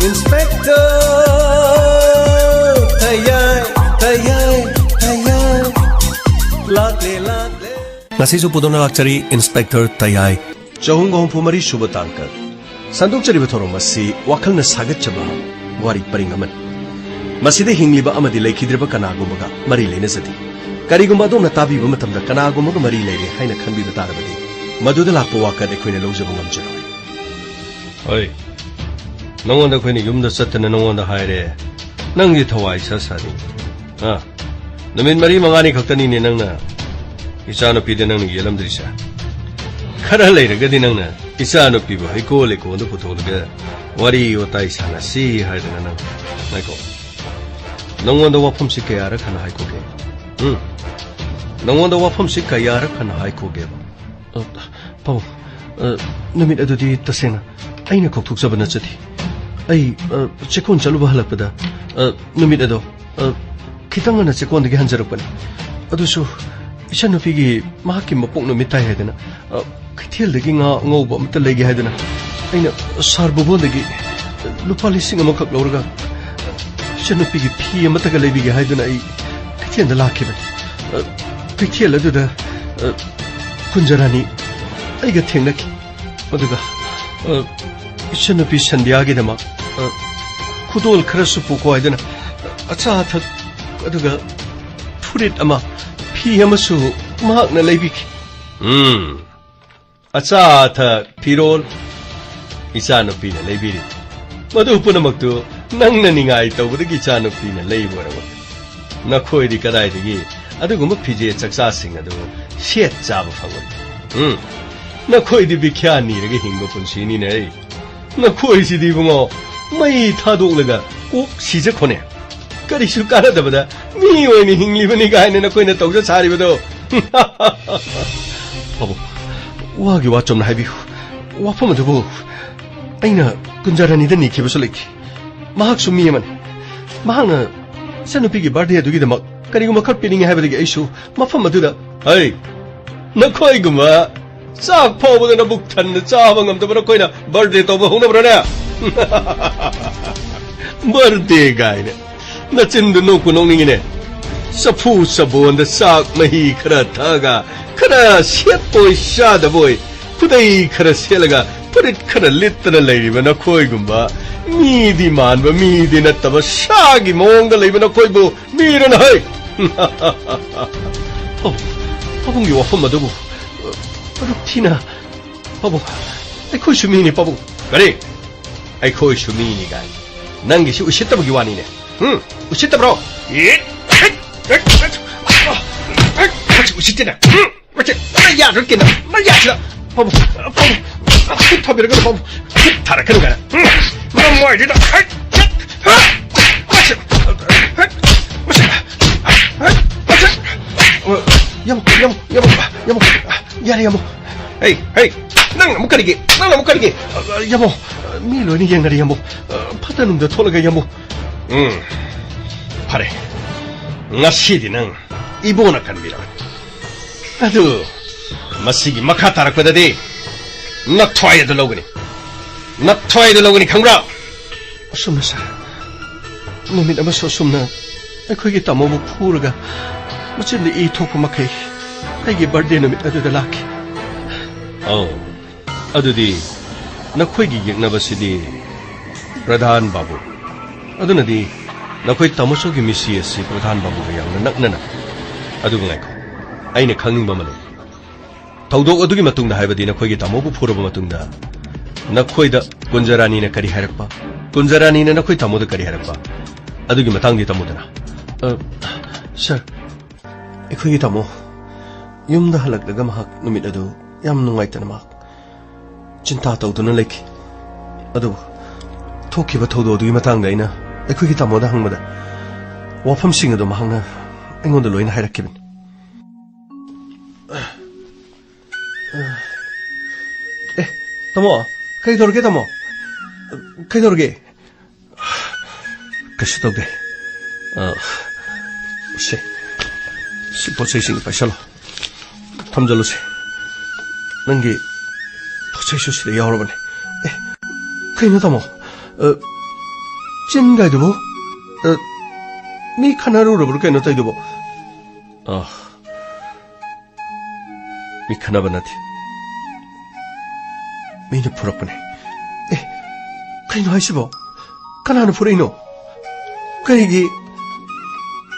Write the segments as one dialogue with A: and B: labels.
A: Inspector Tayay Lakle Ngasisu pudona lakchari Inspector Tayay Chahungong Pumari Subatangkar Sanduk Chari Bathorong Masi Wakalna Sagat Chaba Wari Paringaman Masida Hingliba Amadi Lakidriba Kanagumaga Mari Lena Zati Karigumado Natabi Bumatam the Kanagumaga Mari Lady Haina Kanbi the Tarabadi Maduda Lapawaka de Queen Elozabum General. Oi. No one the Queen Yum the Satan and no one the Hire. Nangi Tawai Sasani. Ah. The Min Marie Mangani Katani Nanga. Isano Pidanang Yelam Drisha. Karale, the Gadinanga. Isano people, I call it on the Putoga. Wari Otaisana, see Hidana. Michael. No wonder what from Sikayara can I cook. No wonder what from Sikayara can I cook. Pau, namit adudi tasena. Ay nakoktuk sa banat sati. Ay, chekon chaluba halakpada. Namit ado. Kitang na chekon dagi hanjarok pan. Ado so, isa no pigi mahaki mapok no mitay hedana. Kitiel dagi nga ngoba matalagi hedana. Ay na sarbobo dagi lupa lising amakak lauraga. Isa no pigi piya matagalay bigi hedana ay kitiel na laki ba. Kitiel ado da kunjarani. I get thing like Oduga shouldn't be Sandiagi the mark. Kudol Krasupuko, I don't know. A chart Oduga put it ama Piamasu Mark Nalevik. A chart Pirol Isano Pina Levi. Madu Punamaktu, Nanning I told the Gichano Pina labor. Nakoi di Kadai the Gay. I don't go PJ successing at the shit job of Nakoi di Bikiani, the Hingo Puncini, eh? Nakoi si di Bungo, my Tadolaga, oh, she's a cone. Karishu Karadabada, me when he living a guy in a coin at Toga Sarido. Oh, Wagi watch on heavy. What from the wolf? Aina, Kunjarani the Niki was like Mahaksu Miaman. Mahana, send a piggy birthday to get them up. Kariguma carpeting have the issue, Mafamaduda. Hey, Nakoi Guma. Sak Power na buktan na sabang am tabara koy na birthday to bahong na brana. Birthday guy na chinduno kunong ningine. Sa pusa buwan na sak mahi kara taga. Kara siyat boy shada boy. Kuday kara siyalaga. Purit kara literal lady ba na koy gumba. Midi man ba midi na taba shagi mong da lady ba na koy bo. Mira na hay. Oh, abong iwafam madubo. Tina, Babu, I call you mean, Babu. Ready? I call you mean, guy. Nangi, you shit up you one in it. Shit bro. Sit in it. What's it? Yeah, look in my yacht. Babu, Babu, Babu, Tarakanga. No more, did I? What's it? Hey, Nang Mukarigi, Yamo, Milo ni Yangari Yamo, Patanum the Tolaga Yamo. Pare, Nashidi Nang, Ibona can be done. Adu, Masigi Makatara for the day. Not try the Logani. Not try the Logani, come round. Sumna, sir. No, me, I was so sumna. I could get a momo puraga. What's in the e talk of Mackay? I give Bardina to the luck. Oh, Adudi, Nakwigi Navasidi, Pradhan Babu. Adunadi, Nakwit Tamosogi Missias, Pradhan Babu, Naknana. Adunako. Aina Kanging Bamalo. Taudo Adugi Matunda Havadina Kwigita Mobu Puramatunda. Nakwida, Gunjarani Nakari Harapa. Gunjarani Nakwita Modakari Harapa. Adugi Matangi Tamudana. Sir, Equitamo. Yum the Halak the Gamahak Numidado. Yam no white and mark. Chintato to the lake. Ado. Toki but Todo do you matangana? A quick tamoda hangmada. Wapam singer the mahanga. I'm on the loin had a kibin. Tamo, Kaidorgetamo. Kaidorge. Kashitoge. Supposing if I shall. Tamjalose. Nangi, 저희도 시대 여러분 그냥 다 뭐 찐가이도 뭐 미 카나루로 그렇게 넣다이도 뭐 미 카나바나티 미는 풀었구네 그냥 하시보 카나는 풀이노 그리기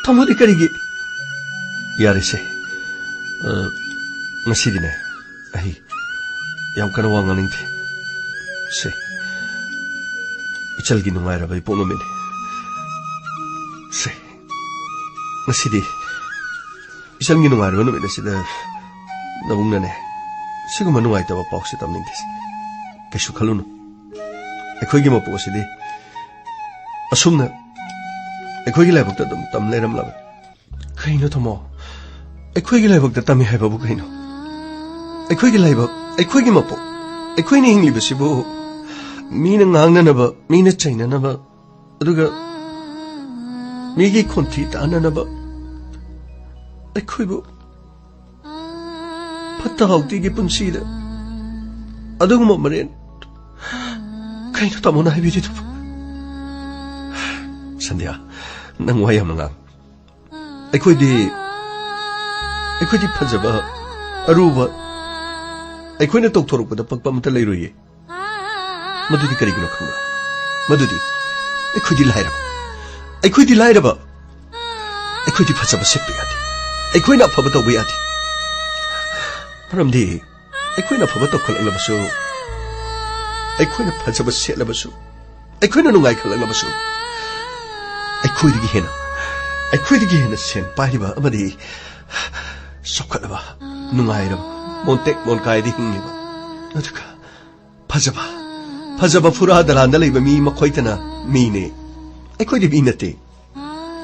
A: 타모디 그리기 야르세 ngasidiне ai yam kana wa nganing the se ichal gi nungai ra bai pono mene se ngasidi ichal gi nungai ra no mene sida nabung na ne siguma nungai ta ba pok se tamning des keshu khalunu ekhoi gi mo po sidi asumna ekhoi gi lai bok ta tam le ram la khaino thomo ekhoi gi lai bok ta tami hai ba bu khaino ꯑꯩꯈꯣꯏꯒꯤ ꯂꯥꯏꯕꯛ ꯑꯩꯈꯣꯏꯒꯤ ꯃꯄꯣꯛ ꯑꯩꯈꯣꯏꯅ ꯍꯤꯡꯂꯤꯕꯁꯤꯕꯨ ꯃꯤꯅ ꯉꯥꯡꯅꯅꯕ ꯃꯤꯅ ꯆꯩꯅꯅꯕ ꯑꯗꯨꯒ ꯃꯤꯒꯤ ꯈꯣꯟꯊꯤ ꯇꯥꯅꯅꯕ ꯑꯩꯈꯣꯏꯕꯨ ꯐꯠꯇ ꯍꯥꯎꯊꯤꯒꯤ ꯄꯨꯟꯁꯤꯗ ꯑꯗꯨꯒꯨꯝꯕ ꯃꯔꯦꯟ ꯀꯩꯅꯣ ꯇꯥꯃꯣꯅ ꯍꯥꯏꯕꯤꯔꯤꯗꯨꯕꯨ ꯁꯟꯙ꯭ꯌꯥ ꯅꯪ ꯋꯥ ꯌꯥꯝꯅ ꯉꯥꯡ ꯑꯩꯈꯣꯏꯗꯤ ꯐꯖꯕ ꯑꯔꯨꯕ ꯑꯩꯈꯣꯏꯅ ꯇꯧꯊꯣꯔꯛꯄꯗ ꯄꯛꯄ ꯑꯃꯠꯇ ꯂꯩꯔꯣꯏꯌꯦ ꯃꯗꯨꯗꯤ ꯀꯔꯤꯒꯤꯅꯣ ꯈꯪꯕ꯭ꯔꯥ ꯃꯗꯨꯗꯤ ꯑꯩꯈꯣꯏꯗꯤ ꯂꯥꯏꯔꯕ ꯑꯩꯈꯣꯏꯗꯤ ꯐꯖꯕ ꯁꯦꯠꯄ ꯌꯥꯗꯦ ꯑꯩꯈꯣꯏꯅ ꯑꯐꯕ ꯇꯧꯕ ꯌꯥꯗꯦ ꯃꯔꯝꯗꯤ ꯑꯩꯈꯣꯏꯅ ꯑꯐꯕ ꯇꯧꯈꯠꯂꯛꯂꯕꯁꯨ ꯑꯩꯈꯣꯏꯅ ꯐꯖꯕ ꯁꯦꯠꯂꯕꯁꯨ ꯑꯩꯈꯣꯏꯅ ꯅꯨꯡꯉꯥꯏꯈꯠꯂꯛꯂꯕꯁꯨ ꯑꯩꯈꯣꯏꯗꯒꯤ ꯍꯦꯟꯅ ꯁꯦꯟ ꯄꯥꯏꯔꯤꯕ ꯑꯃꯗꯤ ꯆꯥꯎꯈꯠꯂꯕ ꯅꯨꯡꯉꯥꯏꯔꯕ ꯃꯣꯟꯇꯦꯛ ꯃꯣꯟꯀꯥꯏꯗ ꯍꯤꯡꯂꯤꯕ ꯑꯗꯨꯒ ꯐꯖꯕ ꯐꯨꯔꯥ ꯗꯂꯥꯟꯗ ꯂꯩꯕ ꯃꯤ ꯃꯈꯣꯏꯇꯅ ꯃꯤꯅꯦ ꯑꯩꯈꯣꯏꯗꯤ ꯃꯤ ꯅꯠꯇꯦ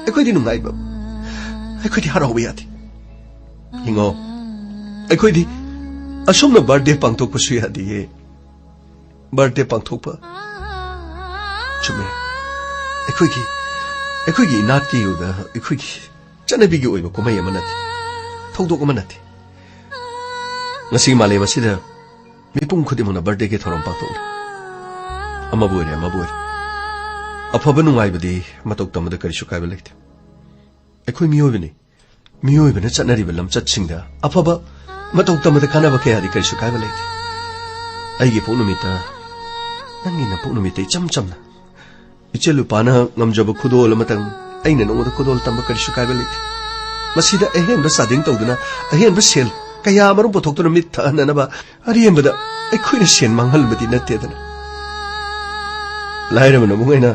A: ꯑꯩꯈꯣꯏꯗꯤ ꯅꯨꯡꯉꯥꯏꯕ ꯑꯩꯈꯣꯏꯗꯤ ꯍꯔꯥꯎꯕ ꯌꯥꯗꯦ ꯌꯦꯡꯉꯣ ꯑꯩꯈꯣꯏꯗꯤ ꯑꯁꯨꯝꯅ ꯕꯔꯊꯗꯦ ꯄꯥꯡꯊꯣꯛꯄꯁꯨ ꯌꯥꯗꯦꯌꯦ ꯕꯔꯊꯗꯦ ꯄꯥꯡꯊꯣꯛꯄ ꯆꯨꯝꯃꯦ ꯑꯩꯈꯣꯏꯒꯤ ꯏꯅꯥꯠꯀꯤ ꯑꯣꯏꯕ ꯑꯩꯈꯣꯏꯒꯤ ꯆꯠꯅꯕꯤꯒꯤ ꯑꯣꯏꯕ ꯀꯨꯝꯍꯩ ꯑꯃ ꯅꯠꯇꯦ ꯊꯧꯗꯣꯛ ꯑꯃ ꯅꯠꯇꯦ ngasi malem asida mipum khudimuna birthday ke thoram paktole amabu ore afaba nungai badi matok tamada karisu kaiba lekte ekhoi miyoibene chatnari belam chatsingda afaba matok tamada kana ba ke hadi karisu kaiba lekte aigi ponumita nangi na ponumita chamna ichelu pana ngamjaba khudol amatang aina nongoda khudol tamba karisu kaiba lekte masida ehen ba sading tawduna ehen ba sel kaya marum pothokto mit thananaba ariyembada aikhoina sen mangalbadi nattedana lairamana mungaina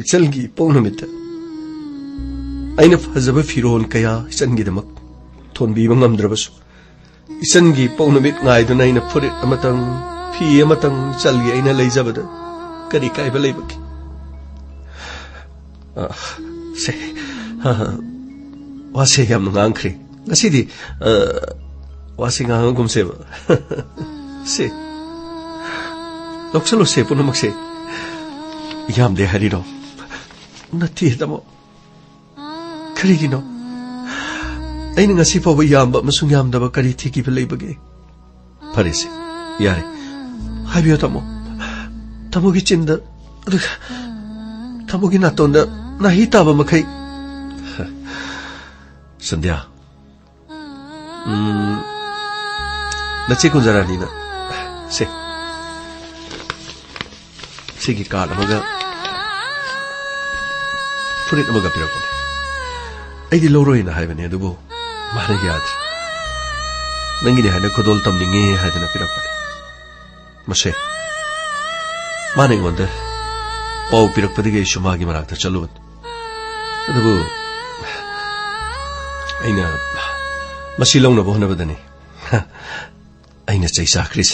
A: ichalgi pounamita aina fazaba firon kaya ichangi damak thonbi ngamdrabasu ichangi pounamit ngaiduna aina furit amatang fi amatang chalgi aina leijabada kari kaiba leibaki se wase yam ngangkhri ngasidi wasing ang gumseba se loksalo se punamak se yam de hariro nati damo karigino aina ngasi pa yamba masung yam daba kari thiki pelai bage parese yare habiyo tamo gi chinda tamo gi natonda nahi taba makai Sandhya nache kunjarani na se gi card amaga furit amaga pirakone aidi loroi na haibane adubu mane yad nangi ne hana khodol tamninge haidana pirakone mase mane ngonda pau pirakpadige shumagi marakta chalubat adubu aina masilong na bohna badani aina chaisa khris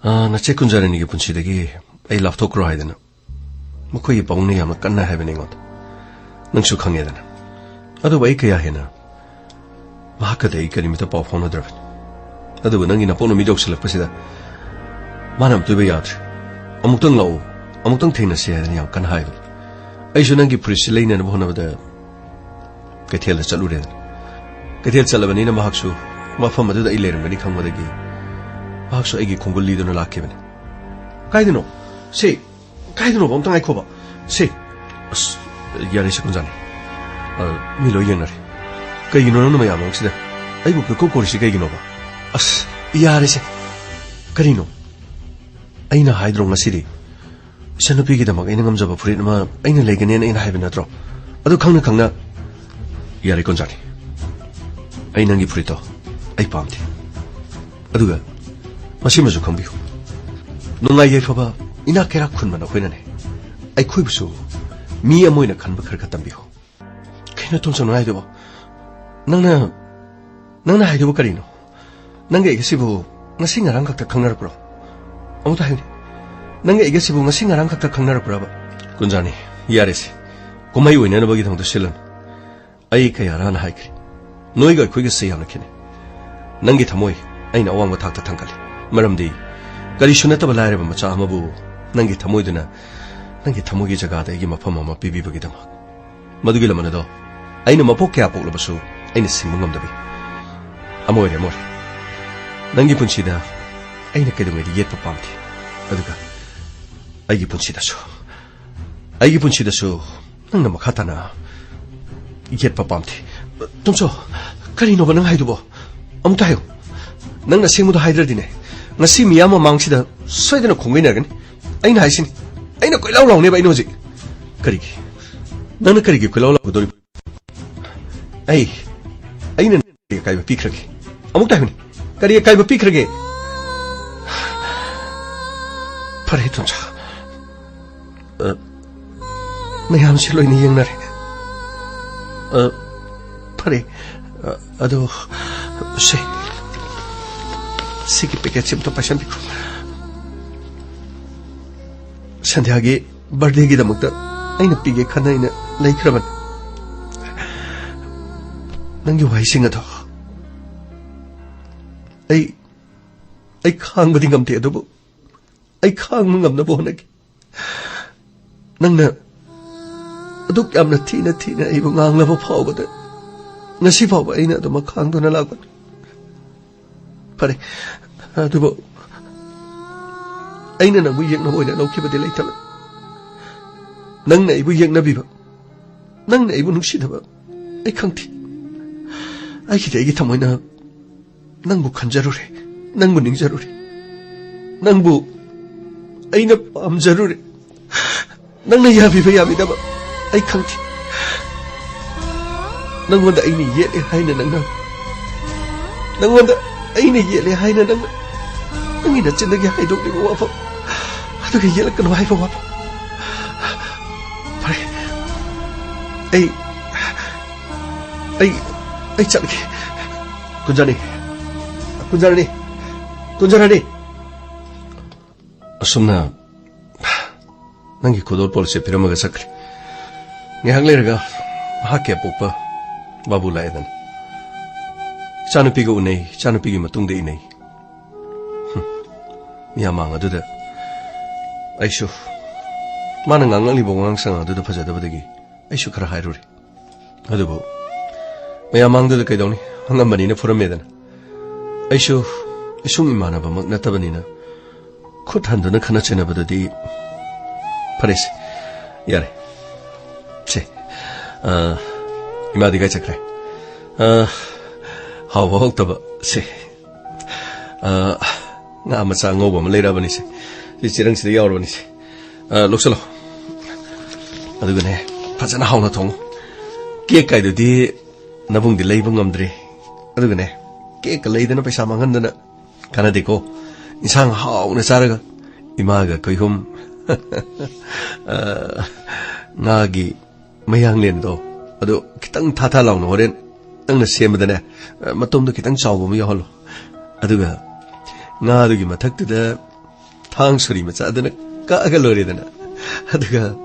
A: na che kunjarani ge punchi dagi ai laptop ro haidana mukoi paungne yam kanna haibane ngot nangsu khange dana adu bai kaya hena mahaka dei kalimita pau phone dra adu nangi na pono mi dok selak pasida manam tu be yat amutang lau amutang theina se yam kan hai ai su nangi pris leina na bohna bada Kethel chalure Kethel chalabani na mahaksu mafam adu da ilerangani khangmadagi bahakso aigi khongul liduna lakkebani kaidino se kaidino bamtang aikhoba se yare se kunjani milo yenare kaigino nanu mayam sida aibu ko korisi kaigino ba yare se karino aina haidro ngasiri sanapi gi damak aina ngamjaba furit ma aina legane aina haiba natro adu khangna yare kunjani aina ngi furito ai pamti aduga masimaju khangbiu nungai yephaba ina kera khunmana khoinane ai khoibusu mi amoina khanba kharka tambiu kaina tumsa nungai debo nangna haidu karino nangge igesibu ngasi ngarang khakta khangnarakro amuta haini nangge igesibu ngasi ngarang khakta khangnarakro ba kunjani yarese kumai oina na bagi thangdo silan ai kayara na haikri noiga khoiga seyamna khine nangi thamoi aina awangba thakta thangkali maramdi kari sunata balaire ba macha amabu nangi thamoi duna nangi thamoi gi jaga da gi mafam ama pibi bagi dama madugi lamana do aina mapok kya pokla basu aina singmangam dabi amoy nangi punchida aina kedumai di yet papamti aduga aigi punchida su nangna makhatana yet papamti tumso karino ba nang haidubo amuta hayo nangna singmudo haidradine ngasi miyama mangsida soidana khongbainagani aina haisini aina koilaw lawne ba ino ji karigi nangna karigi koilaw law dori aina kaiba pikrage amuta hayo kari kaiba pikrage pare tumsa mayam si loini yengnare pare ado Siki paket simto pasan biko. Sandhyagi birthday gi damakta aina pige khana ina laikraban. Nangi waising ado. Ai khang badi ngamte adobo. Ai khang ngamna bonagi. Nangna aduk yamna thina ai ngang labo phawbada. Ngasi phawba aina aduma khang dona lagban. Pare adubo aina nangbu yekna boina laukibadi leitaba nangna ibu yekna biba nangna ibu nungsidaba ai khangti aigi thamoina nangbu khanjarure nangbu ningjarure nangbu aina pamjarure nangna yabidaba ai khangti nangwanda aini yele haina nangwanda aina yele haina nangi na chindagi haidok ni wafa aduga yele kan waifa wafa pare ai chalki kunjani asumna nangi kodor policy piramaga sakli ngehang leraga hakya pokpa babu laidan Chanupiga unai, Chanupigi matungda inai. Miyamang aduda. Aishu. Mana ngangang libo ngangsang aduda phajadabadagi. Aishu khara hairuri. Adubo. Miyamang duda kaidawni. Hangambani na furamedana. Aishu. Isung imanaba magnatabani na. Khut handuna khana chenabadadi. Parisi. Yare. Che. Imadi gai chakrai. Hawak taba se nga macha ngoba ma leira bani se chirang sida yaur bani se loksalo aduga ne phajana hawna thong ke kai di nabung di leiba ngamdri aduga ne ke ka leidana paisa mangandana kana deko insang hawna charaga imaga koihum ngagi mayang len do adu kitang tha lawna horen nangna sembadane matomdo kitang chawba ma yaholo aduga nga adugi mathaktuda thang suri macha adana ka aga loredana aduga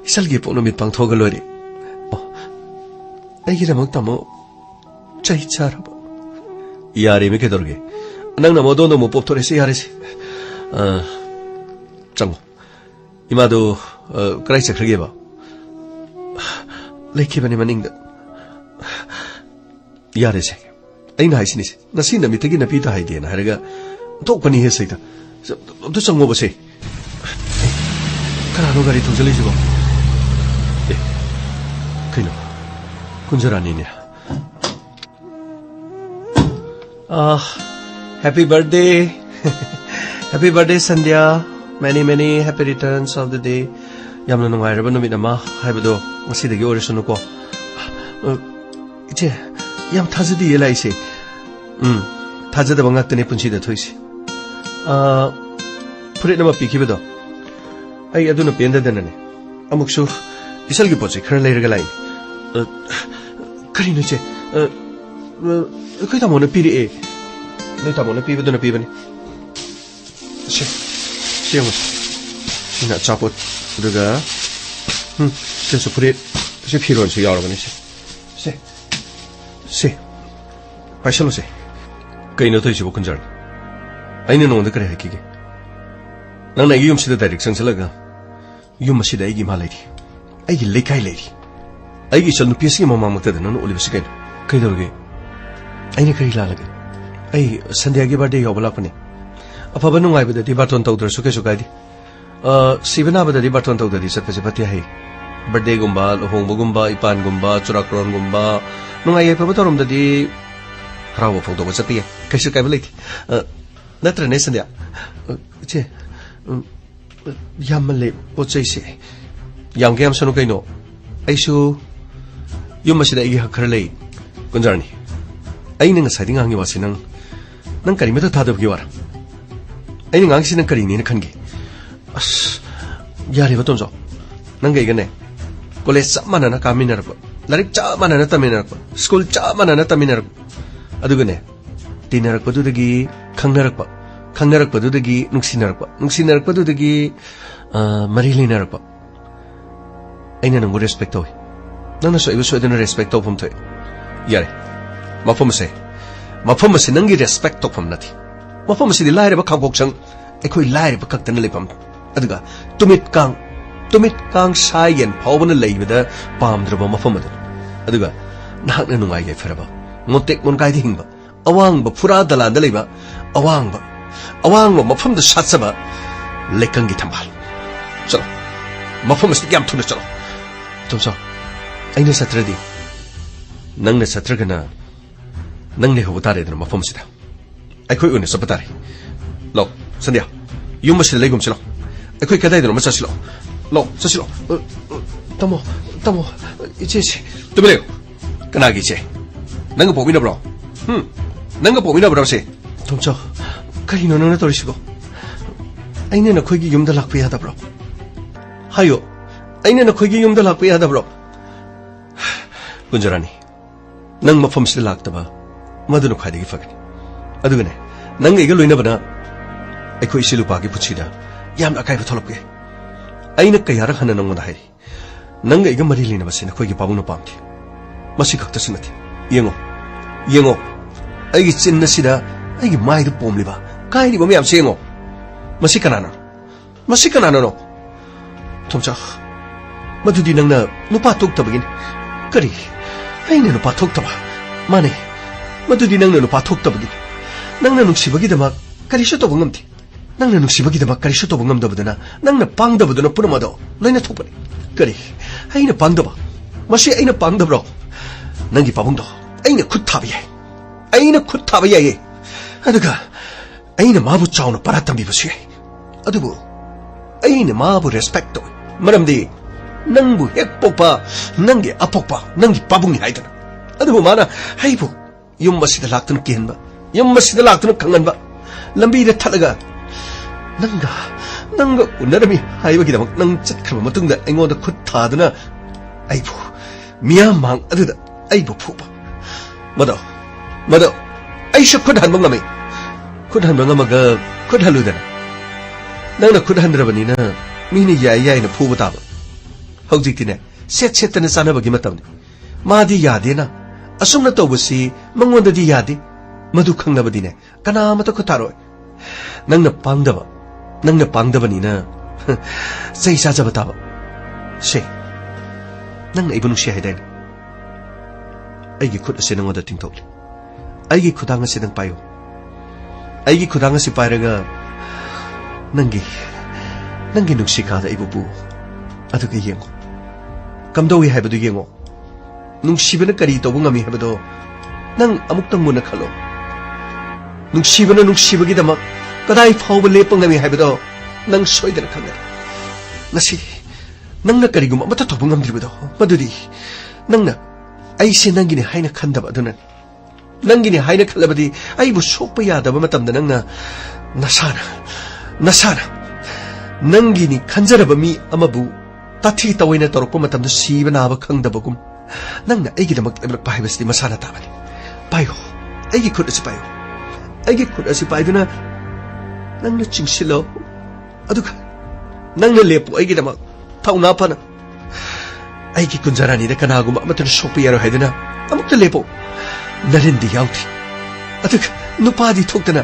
A: isalgi pokno mit pang thoga lore aigi ramak tamo chai charaba yare me kedorge nangna modono mo poptore se yare se chango imado krai chakrage ba lekhi bani maningda yare se ꯑꯩꯅ ꯍꯥꯏꯁꯤꯅꯤꯁꯦ ꯉꯁꯤ ꯅꯨꯃꯤꯠꯇꯒꯤ ꯅꯨꯄꯤꯗ ꯍꯥꯏꯗꯦꯅ ꯍꯥꯏꯔꯒ ꯊꯣꯛꯄꯅꯤ ꯍꯦ ꯁꯩꯗ ꯑꯝꯇ ꯆꯪꯉꯣꯕꯁꯦ ꯀꯅꯥꯅꯣ ꯒꯥꯔꯤ ꯊꯧꯖꯤꯜꯂꯤꯁꯤꯕꯣ ꯑꯦ ꯀꯩꯅꯣ ꯀꯨꯟꯖꯔꯥꯅꯤꯅꯦ Happy birthday Happy birthday Sandhya many happy returns of the day yamna nungairaba numit ama haibado ngasidagi orisunu ko iche yam thajadi yela ise thajadaba ngaktani punchida thoisi furit nama pikibedo ai aduna penda danane amuksu isalgi poche khara leiraga lai karino che kai tamona piri e noi tamona pibeduna pibani siang sina chapot udaga sensu furit se phiron se yaurabani se paisalo se kaino toisibo kunjar aina nongda kare hakige nangna yum sida direction salaga yum sida igi malairi igi lekai leiri igi chanu pesi mama makta nan olibsi kaino kaidorge aina kari lalaga ai Sandhya gi birthday yobala pane afaba nungai bada di baton tawdar suke sukai di sibana bada di baton tawdar di satpase pati hai birthday gumba lohongba gumba ipan gumba churakron gumba nungai ai paba torom da di harawa phongdo ba chati kaisu kai balai natra ne Sandhya che yamale pochai se yam game sanu kaino aisu yum masida igi hakhar lei kunjarni aina ngasai ding angi wasi nang kari meta thadab gi war aina ngang si nang kari ni na khangi as yari batom jo nang gai gane college samana na kaminar ko larik chamana na taminar ko school chamana na taminar ko adu gane tinar ko dudagi khangnarak pa dudagi nuksinar pa dudagi marilinar pa aina nang respect hoy nang so ibu so den respect to phum thoi yare mafam se nangi respect to pham nati mafam se di laire ba khangkok chang ekhoi laire ba kaktan lepam aduga tumit kang sayen phawbana leibada pamdrba mafam adu aduga nahakna nungai gai feraba ngotek mon kai hingba awang ba phura dala da leiba awang ba mafam da satsaba lekangi thambal chalo mafam se yam thuna chalo tumsa aina satradi nangna satragana nang ne hobutare dana mafam sida aikhoi une sapatare lo Sandhya yum masida legum chilo aikhoi kadai dana macha chilo lo chachilo tamo iche tumele kana gi che nang pomina bro nang pomina bro se tumcho kari no na torisigo aine na khoi gi yumda lakpe yada bro hayo aine na khoi gi yumda lakpe yada bro kunjarani nang mafam sida laktaba madunu khadigi fakani adugane nang iga loina bana aiko isilu pagi puchida yam akai ba tholopge aina kayara khana nang mona hai nang iga mari lina basina khoi gi pabuna pamti masi khakta sinati yengo ai gi chinna sida ai gi mai du pomli ba kai ri bam yam sengo masi kanana no thomcha madudi nang na nupa tok tabagin kari aina nupa tok taba mane madudi nangna nupa thoktabagi nangna nuksibagidama karisu to bangamti nangna nuksibagidama karisu to bangamdabadana nangna pangdabadana punamado loina thokpani kari aina pangdaba masi aina pangdabro nangi pabungdo aina khut thabi yai aduga aina mabu chauna paratambi basi adubu aina mabu respect to maramdi nangbu hek pokpa nangi apokpa nangi pabungi haidana adubu mana haibu yum masida laktun kenba yum masida laktun kanganba lambi de thalaga nanga unarami haiba gidamak nang chatkhaba matungda aingoda khut thaduna aibu miyamang aduda aibu phuba mado aisha khut hanba ngamaga khut haludana nangna khut handrabani na mini yai na phuba taba hawjitine setana sanabagi matamni madi yadena asumna tawbasi mangondadi yadi madu khangnabadine kanamata khutaroi nangna pangdaba nina sei sajaba taba se nangna ibunu she haidai aigi khut ase nangoda tingtokli ꯑꯩꯒꯤ ꯈꯨꯗꯥꯡ ꯑꯁꯤ ꯅꯪ ꯄꯥꯏꯌꯨ ꯑꯩꯒꯤ ꯈꯨꯗꯥꯡ ꯑꯁꯤ ꯄꯥꯏꯔꯒ ꯅꯪꯒꯤ ꯅꯨꯡꯁꯤꯀꯥꯗ ꯑꯩꯕꯨ ꯄꯨ ꯑꯗꯨꯒ ꯌꯦꯡꯉꯣ ꯀꯝꯗꯧꯏ ꯍꯥꯏꯕꯗꯨ ꯌꯦꯡꯉꯣ ꯅꯨꯡꯁꯤꯕꯅ ꯀꯔꯤ ꯇꯧꯕ ꯉꯝꯃꯤ ꯍꯥꯏꯕꯗꯣ ꯅꯪ ꯑꯃꯨꯛꯇꯪ ꯃꯨꯟꯅ ꯈꯜꯂꯣ ꯅꯨꯡꯁꯤꯕꯅ ꯅꯨꯡꯁꯤꯕꯒꯤꯗꯃꯛ ꯀꯗꯥꯏ ꯐꯥꯎꯕ ꯂꯦꯞꯄ ꯉꯝꯃꯤ ꯍꯥꯏꯕꯗꯣ ꯅꯪ ꯁꯣꯏꯗꯅ ꯈꯪꯒꯅꯤ ꯉꯁꯤ ꯅꯪꯅ ꯀꯔꯤꯒꯨꯝꯕ ꯑꯃꯠꯇ ꯇꯧꯕ ꯉꯝꯗ꯭ꯔꯤꯕꯗꯣ ꯃꯗꯨꯗꯤ ꯅꯪꯅ ꯑꯩꯁꯦ ꯅꯪꯒꯤꯅꯤ ꯍꯥꯏꯅ ꯈꯟꯗꯕ ꯑꯗꯨꯅ ꯅꯪꯒꯤꯅꯤ ꯍꯥꯏꯅ ꯈꯜꯂꯕꯗꯤ ꯑꯩꯕꯨ ꯁꯣꯛꯄ ꯌꯥꯗꯕ ꯃꯇꯝꯗ ꯅꯪꯅ ꯅꯁꯥꯅ ꯅꯪꯒꯤꯅꯤ ꯈꯟꯖꯔꯕ ꯃꯤ ꯑꯃꯕు ꯇꯥꯊꯤ ꯇꯋꯥꯏꯅ ꯇꯧꯔꯛꯄ ꯃꯇꯝꯗ ꯁꯤꯕ ꯅꯥꯕ ꯈꯪꯗꯕꯒꯨꯝ ꯅꯪꯅ ꯑꯩꯒꯤꯗꯃꯛ ꯂꯦꯞꯂꯛꯄ ꯍꯥꯏꯕꯁꯤꯗꯤ ꯃꯁꯥꯅ ꯇꯥꯕꯅꯤ ꯄꯥꯏꯌꯣ ꯑꯩꯒꯤ ꯈꯨꯠ ꯑꯁꯤ ꯄꯥꯏꯌꯣ ꯑꯩꯒꯤ ꯈꯨꯠ ꯑꯁꯤ ꯄꯥꯏꯗꯨꯅ ꯅꯪꯅ ꯆꯤꯡꯁꯤꯜꯂꯣ ꯑꯗꯨꯒ ꯅꯪꯅ ꯂꯦꯞꯄꯨ ꯑꯩꯒꯤꯗꯃꯛ ꯊꯧꯅꯥ ꯐꯅ ꯑꯩꯒꯤ ꯀꯨꯟꯖꯔꯥꯅꯤꯗ ꯀꯅꯥꯒꯨꯝꯕ ꯑꯃꯠꯇꯅ ꯁꯣꯛꯄ ꯌꯥꯔꯣꯏ ꯍꯥꯏꯗꯨꯅ ꯑꯃꯨꯛꯇ ꯂꯦꯞꯄꯨ ꯅꯔꯤꯟꯗꯤ ꯌꯥꯎꯗ꯭ꯔꯤ ꯑꯗꯨꯒ ꯅꯨꯄꯥꯗꯤ ꯊꯣꯛꯇꯅ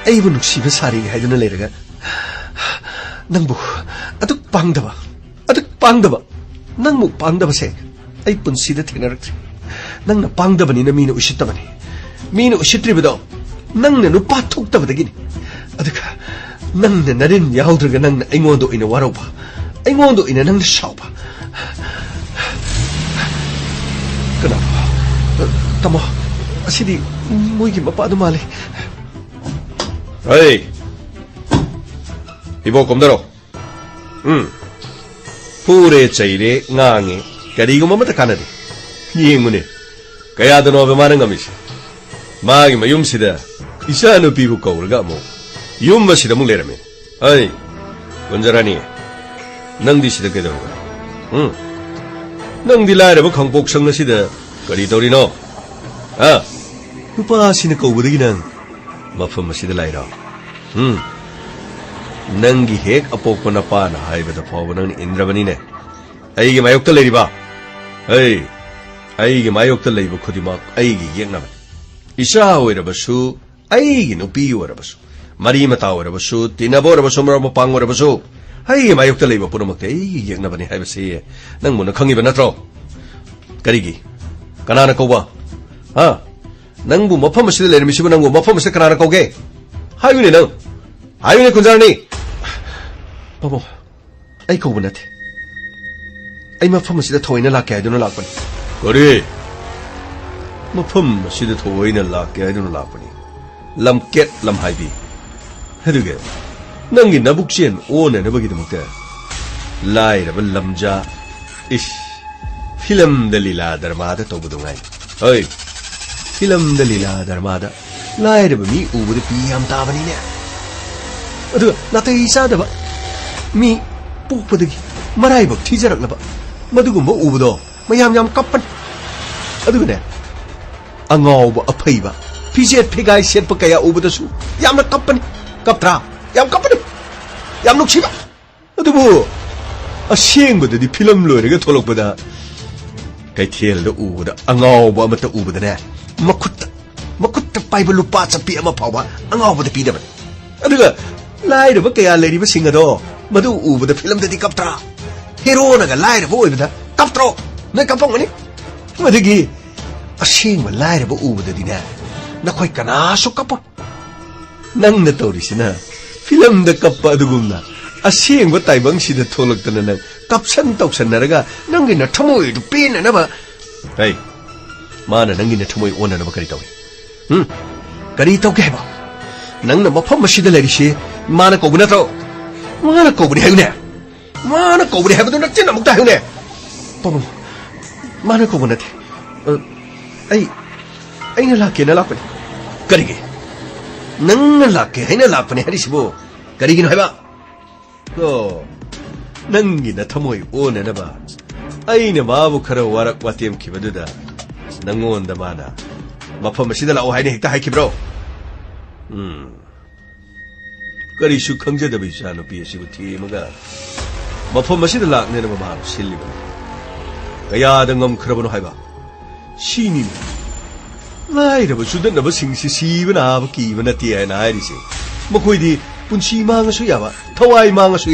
A: ꯑꯩꯕꯨ ꯅꯨꯡꯁꯤꯕ ꯁꯥꯔꯤ ꯍꯥꯏꯗꯨꯅ ꯂꯩꯔꯒ ꯅꯪꯕꯨ ꯑꯗꯨꯛ ꯄꯥꯡꯗꯕ ꯅꯪꯃꯨꯛ ꯄꯥꯡꯗꯕꯁꯦ ꯑꯩ ꯄꯨꯟꯁꯤꯗ ꯊꯦꯡꯅꯔꯛꯇ꯭ꯔꯤ ꯅꯪꯅ ꯄꯥꯡꯗꯕꯅꯤꯅ ꯃꯤꯅ ꯎꯁꯤꯠꯇꯕꯅꯤ ꯃꯤꯅ ꯎꯁꯤꯠꯇ꯭ꯔꯤꯕꯗꯣ ꯅꯪꯅ ꯅꯨꯄꯥ ꯊꯣꯛꯇꯕꯗꯒꯤꯅꯤ ꯑꯗꯨꯒ ꯅꯪꯅ ꯅꯔꯤꯟ ꯌꯥꯎꯗ꯭ꯔꯒ ꯅꯪꯅ ꯑꯩꯉꯣꯟꯗ ꯑꯣꯏꯅ ꯋꯥꯔꯧꯕ ꯑꯩꯉꯣꯟꯗ ꯑꯣꯏꯅ ꯅꯪꯅ ꯁꯥꯎꯕ ꯀꯅꯥꯅꯣ ꯇꯥꯃꯣ ꯑꯁꯤꯗꯤ ꯃꯣꯏꯒꯤ ꯃꯄꯥꯗꯨ ꯃꯥꯜꯂꯤ
B: ꯑꯩ 이보 곰들어 푸레 째이레 낭에 그리고만 못다 가나데 이행문에 그야도 너무 많은 거미시 마기 뭐 юм시다 이샤노 비부 거울가 뭐 юм마시다 뭉레라메 아이 원자라니 낭디시다 깨도가 낭디 라이르버 강복성너시다 거리도리노 아 누파시는 거우르기는 마품마시다 라이라 ꯅꯪꯒꯤ ꯍꯦꯛ ꯑꯄꯣꯛꯄ ꯅꯄꯥꯅ ꯍꯥꯏꯕꯗ ꯐꯥꯎꯕ ꯅꯪꯅ ꯏꯟꯗ꯭ꯔꯕꯅꯤꯅꯦ ꯑꯩꯒꯤ ꯃꯥꯌꯣꯛꯇ ꯂꯩꯔꯤꯕ ꯑꯩꯒꯤ ꯃꯥꯌꯣꯛꯇ ꯂꯩꯕ ꯈꯨꯗꯤꯡꯃꯛ ꯑꯩꯒꯤ ꯌꯦꯛꯅꯕꯅꯤ ꯏꯆꯥ ꯑꯣꯏꯔꯕꯁꯨ ꯑꯩꯒꯤ ꯅꯨꯄꯤ ꯑꯣꯏꯔꯕꯁꯨ ꯃꯔꯤ ꯃꯇꯥ ꯑꯣꯏꯔꯕꯁꯨ ꯇꯤꯟꯅꯕ ꯑꯣꯏꯔꯕꯁꯨ ꯃꯔꯨꯞ ꯃꯄꯥꯡ ꯑꯣꯏꯔꯕꯁꯨ ꯑꯩꯒꯤ ꯃꯥꯌꯣꯛꯇ ꯂꯩꯕ ꯄꯨꯝꯅꯃꯛꯇꯤ ꯑꯩꯒꯤ ꯌꯦꯛꯅꯕꯅꯤ ꯍꯥꯏꯕꯁꯤ ꯅꯪ ꯃꯨꯟꯅ ꯈꯪꯉꯤꯕ ꯅꯠꯇ꯭ꯔꯣ ꯀꯔꯤꯒꯤ ꯀꯅꯥꯅ ꯀꯧꯕ ꯅꯪꯕꯨ ꯃꯐꯝ ꯑꯁꯤꯗ ꯂꯩꯔꯝꯃꯤꯁꯤꯕꯨ ꯅꯪꯕꯨ ꯃꯐꯝ ꯑꯁꯤꯗ ꯀꯅꯥꯅ ꯀꯧꯒꯦ 하윤이 너 하윤이 군자라니 바보 아이 거부 나태 아이 마펌 시대 토이나 락게 해두는 락거니 그래 마펌 시대 토이나 락게 해두는 락거니 람켓 람하이비 해두게 넌기 나북시엔 오네 너버기도 못돼 라이라블 람자 이씨 필름 들리라 더마다 또부동아이 어이 필름 들리라 더마다 라이라블 미 우부드 비암 따바니네 ꯑꯗꯨꯒ ꯅꯥꯇꯩ ꯆꯥꯗꯕ ꯃꯤ ꯄꯣꯛꯄꯗꯒꯤ ꯃꯔꯥꯏꯕꯛ ꯊꯤꯖꯔꯛꯂꯕ ꯃꯗꯨꯒꯨꯝꯕ ꯎꯕꯗꯣ ꯃꯌꯥꯝ ꯌꯥꯝ ꯀꯞꯄꯅꯤ ꯑꯗꯨꯒꯅꯦ ꯑꯉꯥꯎꯕ ꯑꯐꯩꯕ ꯐꯤꯖꯦꯠ ꯐꯤꯒꯥꯏ ꯁꯦꯠꯄ ꯀꯌꯥ ꯎꯕꯗꯁꯨ ꯌꯥꯝꯅ ꯀꯞꯄꯅꯤ ꯀꯞꯇ꯭ꯔꯥ ꯌꯥꯝ ꯀꯞꯄꯅꯤ ꯌꯥꯝ ꯅꯨꯡꯁꯤꯕ ꯑꯗꯨꯕꯨ ꯑꯁꯦꯡꯕꯗꯗꯤ ꯐꯤꯂꯝ ꯂꯣꯏꯔꯒ ꯊꯣꯛꯂꯛꯄꯗ ꯀꯩꯊꯦꯜꯗ ꯎꯕꯗ ꯑꯉꯥꯎꯕ ꯑꯃꯠꯇ ꯎꯕꯗꯅꯦ ꯃꯈꯨꯠꯇ ꯄꯥꯏꯕ ꯂꯨꯄꯥ ꯆꯞꯄꯤ ꯑꯃ ꯐꯥꯎꯕ ꯑꯉꯥꯎꯕꯗ ꯄꯤꯗꯕꯅꯤ ꯑꯗꯨꯒ ꯂꯥꯏꯔꯕ ꯀꯌꯥ ꯂꯩꯔꯤꯕꯁꯤꯡ ꯑꯗꯣ ꯃꯗꯨ ꯎꯕꯗ ꯐꯤꯂꯝꯗꯗꯤ ꯀꯞꯇ꯭ꯔꯥ ꯍꯦꯔꯣꯅꯒ ꯂꯥꯏꯔꯕ ꯑꯣꯏꯕꯗ ꯀꯞꯇ꯭ꯔꯣ ꯅꯣꯏ ꯀꯞꯄꯝꯒꯅꯤ ꯃꯗꯨꯒꯤ ꯑꯁꯦꯡꯕ ꯂꯥꯏꯔꯕ ꯎꯕꯗꯗꯤꯅꯦ ꯅꯈꯣꯏ ꯀꯅꯥꯁꯨ ꯀꯞꯄꯣꯏ ꯅꯪꯅ ꯇꯧꯔꯤꯁꯤꯅ ꯐꯤꯂꯝꯗ ꯀꯞꯄ ꯑꯗꯨꯒꯨꯝꯅ ꯑꯁꯦꯡꯕ ꯇꯥꯏꯕꯪꯁꯤꯗ ꯊꯣꯛꯂꯛꯇꯅ ꯅꯪ ꯀꯞꯁꯟ ꯇꯧꯁꯟꯅꯔꯒ ꯅꯪꯒꯤ ꯅꯊꯃꯣꯏꯗꯨ ꯄꯦꯟꯅꯅꯕ ꯍꯩ ꯃꯥꯅ ꯅꯪꯒꯤ ꯅꯊꯃꯣꯏ ꯑꯣꯟꯅꯅꯕ ꯀꯔꯤ ꯇꯧꯏ ꯀꯔꯤ ꯇꯧꯒꯦ ꯍꯥꯏꯕ ꯅꯪꯅ ꯃꯐꯝ ꯑꯁꯤꯗ ꯂꯩꯔꯤꯁꯤ ꯃꯥꯅ ꯀꯧꯕ ꯅꯠꯇ꯭ꯔꯣ ꯃꯥꯅ ꯀꯧꯕꯅꯤ ꯍꯥꯏꯌꯨꯅꯦ ꯃꯥꯅ ꯀꯧꯕꯅꯤ ꯍꯥꯏꯕꯗꯨ ꯅꯆꯤꯟ ꯑꯃꯨꯛꯇ ꯍꯥꯏꯌꯨꯅꯦ ꯄꯥꯕꯨꯡ ꯃꯥꯅ ꯀꯧꯕ ꯅꯠꯇꯦ ꯑꯩꯅ ꯂꯥꯛꯀꯦꯅ ꯂꯥꯛꯄꯅꯤ ꯀꯔꯤꯒꯤ ꯅꯪꯅ ꯂꯥꯛꯀꯦ ꯍꯥꯏꯅ ꯂꯥꯛꯄꯅꯤ ꯍꯥꯏꯔꯤꯁꯤꯕꯨ ꯀꯔꯤꯒꯤꯅꯣ ꯍꯥꯏꯕ ꯅꯪꯒꯤ ꯅꯊꯃꯣꯏ ꯑꯣꯟꯅꯅꯕ ꯑꯩꯅ ꯃꯥꯕꯨ ꯈꯔ ꯋꯥꯔꯛ ꯋꯥꯇꯦꯝꯈꯤꯕꯗꯨꯗ ꯅꯪꯉꯣꯟꯗ ꯃꯥꯅ ꯃꯐꯝ ꯑꯁꯤꯗ ꯂꯥꯛꯑꯣ ꯍꯥꯏꯅ ꯍꯦꯛꯇ ꯍꯥꯏꯈꯤꯕ꯭ꯔꯣ ꯀꯔꯤꯁꯨ ꯈꯪꯖꯗꯕ ꯏꯆꯥꯅꯨꯄꯤ ꯑꯁꯤꯕꯨ ꯊꯦꯝꯃꯒ ꯃꯐꯝ ꯑꯁꯤꯗ ꯂꯥꯛꯅꯦꯅ ꯃꯃꯥꯅ ꯁꯤꯜꯂꯤꯕꯅꯤ ꯀꯌꯥꯗ ꯉꯝꯈ꯭ꯔꯕꯅꯣ ꯍꯥꯏꯕ ꯁꯤꯅꯤꯅꯦ ꯂꯥꯏꯔꯕ ꯆꯨꯗꯠꯅꯕꯁꯤꯡꯁꯤ ꯁꯤꯕ ꯅꯥꯕ ꯀꯤꯕ ꯅꯠꯇꯦ ꯍꯥꯏꯅ ꯍꯥꯏꯔꯤꯁꯦ ꯃꯈꯣꯏꯗꯤ ꯄꯨꯟꯁꯤ ꯃꯥꯡꯉꯁꯨ ꯌꯥꯕ ꯊꯋꯥꯏ ꯃꯥꯡꯉꯁꯨ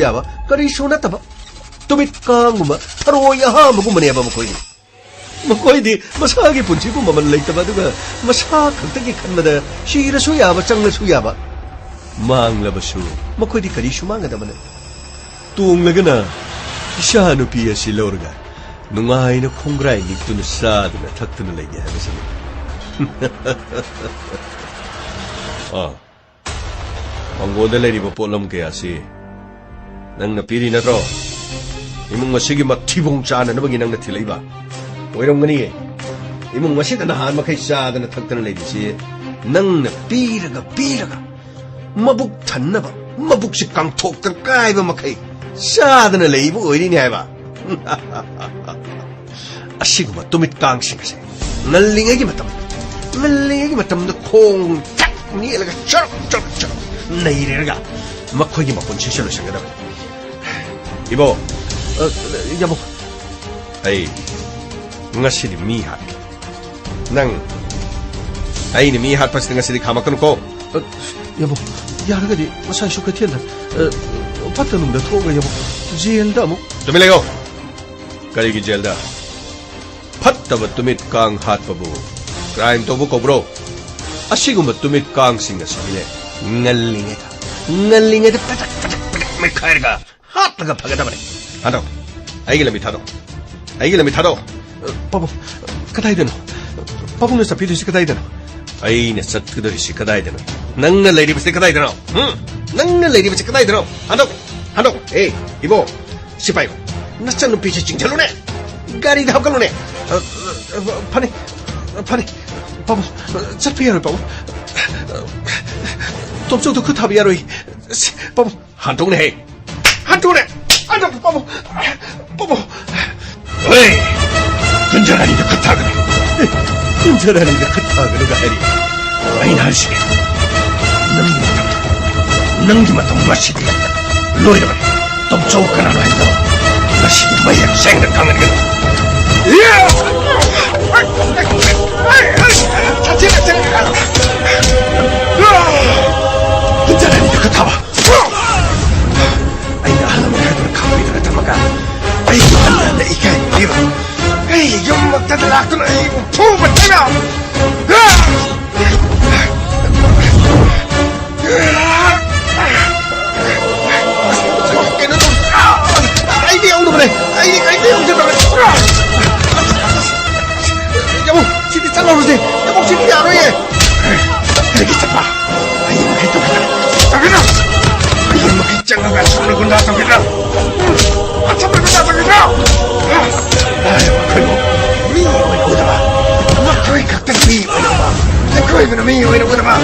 B: ꯇꯨꯃꯤꯠ ꯀꯥꯡꯒꯨꯝꯕ ꯊꯔꯣꯏ ꯑꯍꯥꯝꯕꯒꯨꯝꯕꯅꯦꯕ ꯃꯈꯣꯏꯗꯤ ꯃꯈꯣꯏꯗꯤ ꯃꯁꯥꯒꯤ ꯄꯨꯟꯁꯤꯕꯨ ꯃꯃꯜ ꯂꯩꯇꯕ ꯑꯗꯨꯒ ꯃꯁꯥ ꯈꯛꯇꯒꯤ ꯈꯟꯕꯗ ꯁꯤꯔꯁꯨ ꯌꯥꯕ ꯆꯪꯂꯁꯨ ꯌꯥꯕ ꯃꯥꯡꯂꯕꯁꯨ ꯃꯈꯣꯏꯗꯤ ꯀꯔꯤꯁꯨ ꯃꯥꯡꯒꯗꯕ ꯅꯠꯇꯦ ꯇꯣꯡꯂꯒꯅ ꯏꯆꯥ ꯅꯨꯄꯤ ꯑꯁꯤ ꯂꯧꯔꯒ ꯅꯨꯡꯉꯥꯏꯅ ꯈꯣꯡꯒ꯭ꯔꯥꯏ ꯅꯤꯛꯇꯨꯅ ꯆꯥꯗꯨꯅ ꯊꯛꯇꯨꯅ ꯂꯩꯒꯦ ꯍꯥꯏꯕꯁꯤꯅꯤ ꯃꯪꯒꯣꯜꯗ ꯂꯩꯔꯤꯕ ꯄꯣꯠꯂꯝ ꯀꯌꯥꯁꯤ ꯅꯪꯅ ꯄꯤꯔꯤ ꯅꯠꯇ꯭ꯔꯣ 이몽 마시기 막 티봉 짜는 놈이 낭나 틀리바 오이런 거니 이몽 마시다 나 한마카이 짜다나 탁다는 레디지 낭나 삐르가 마북 탄나바 마북식 강톡강 까이바 마카이 짜다나 레이브 오이리니 해봐 아시구마 또밋 깡싱가세 날링에기 맞담 콩탁 니엘가 쩌럭 내일에가 막코기 막본 치실로 생각하다 이보 여보 아이 nga시리 미핫 낭 아이니 미핫 파스 nga시리 가마끄놓고 여보 야르가디 마사이 쇼크티엔다 파트놈다 토가 여보 제일다 뭐 좀 일래요 가리기 제일다 팟다바 뚜밋 깡 핫바부 크라임 또부 거브로 아시구마 뚜밋 깡 싱가시기네 ngalingeta patak me khairga hatga phagada bane hado aigila mi thado babu kadai deno babu ne sapi disi kadai deno ai ne satgdo disi kadai deno nangna lady bisi kadai deno nangna lady bisi kadai deno hado hey ibo sipai nasan piche chingchalune gari da hapkalune phani babu satpiyar babu 톱쪽도 그 탑이야로이 바보 한동네 해 한동네 바보 어이 근절하니까 그 타그네 근절하니까 그 타그네가 해리 아인 할시 능기만 좀 마시디 로이라 톱쪽 가나로 했다 마시디 마야 생각 강하게 괜찮으니까 그 타봐 아이 나 하나만 해도 가만히 들었다 마가 아이 안나 이게 이거 에이 좀 먹다들 놔두나 이거 푸바 때려 걔는 좀 아이디 영도 그래 아이디 영도 그래 여보 집이 잘라오르세 여보 집이 안 오예 그렇게 잡아 아이 뭐 해도 그래 아이 뭐 해장가가 손을 군다 또 그래 아참을 군다 또 그래 아이 그리고 미워이 오다봐 막 거의 각각 미워이 오다봐 내 거의 그냥 미워이 오다봐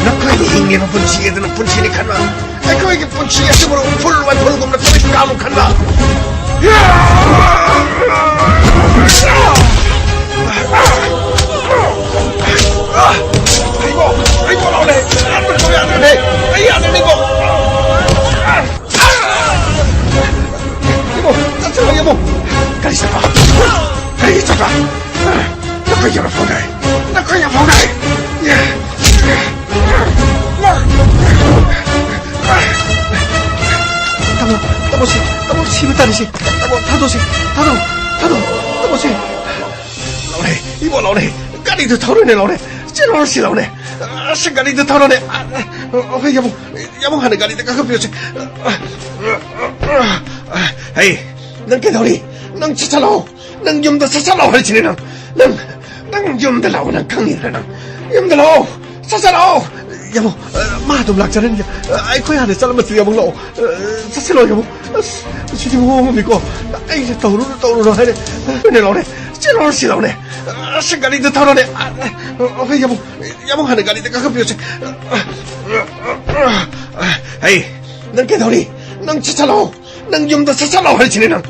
B: 나 거의 인간은 분치게 되는 분치니 간마 내 거의 분치게 으로 풀만 풀고 나 거의 까먹 간마 아이고 나오네 안들 소리 안 되네 아이 안 되는 거 여보 짜증나 여보 가리 잡아 나 거기 열어보네 따보시 힘을 타도시 나오네 이거 나오네 까리도 타오르네 나오네 찌러시 나오네 신가리도 타오르네 여보 하는 가리도 가급이었지 에이 넌 깨더니 넌 치찰라오 넌 좀더 치찰라오 할지니 넌 좀더 나오는 강이라 좀더 치찰라오 여보 마좀 락자는 아이코야 하는 사람을 여보 치찰라오 여보 주지 뭐 믿고 이제 떠오르러 하네 근데 나오네 찌러시 나오네 신가리도 타오르네 여보 하는 가리도 가급이었지 에이 넌 깨더니 넌 치찰라오 넌 좀더 치찰라오 할지니 넌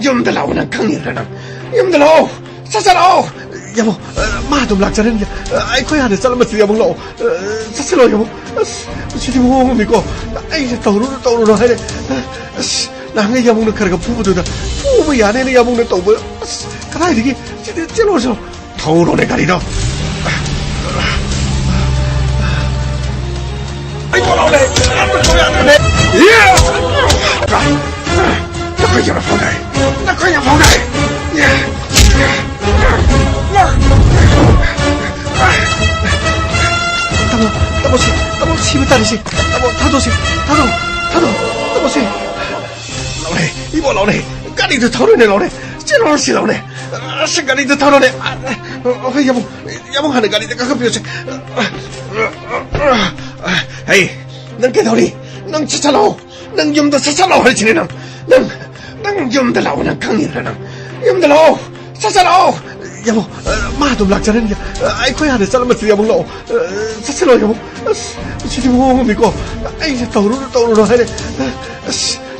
B: 좀 더 나오는 강이라 좀더 나오 치찰라오 여보 마좀 락자는 아이코야 하는 사람을 여보 치찰라오 여보 주지 뭐 믿고 이제 떠오르러 하네 나의 야목는 가르가 부부도다 부부 안에는 야목는 또 뭐야 가라 이렇게 찔러서 더우러네 가리다 아이고 나오네 안들 소리 안 되네 예! 나 거기 열어보네 ai nhầm phòng này. Tamo si tadi si. Tamo thado si. Thado. Tamo si. Lão này, đi bộ lão này. Cái gì từ thao này lão này. Chết lão xì lão này. Sao cái gì từ thao này. Ôi yamong hẳn cái gì từ các biểu gì. Hey, nâng cái thao đi. Nâng chết lão. Nâng yum từ chết lão hay gì nè. Nâng yum từ lão nâng căng như nè. Yum từ lão. Chết lão. Yamong, ma tụm lạc cho nên anh khơi hẳn để sao mà xử yamong lão. Chết lão yamong. Chị mua mình có anh sẽ tàu nó hay đấy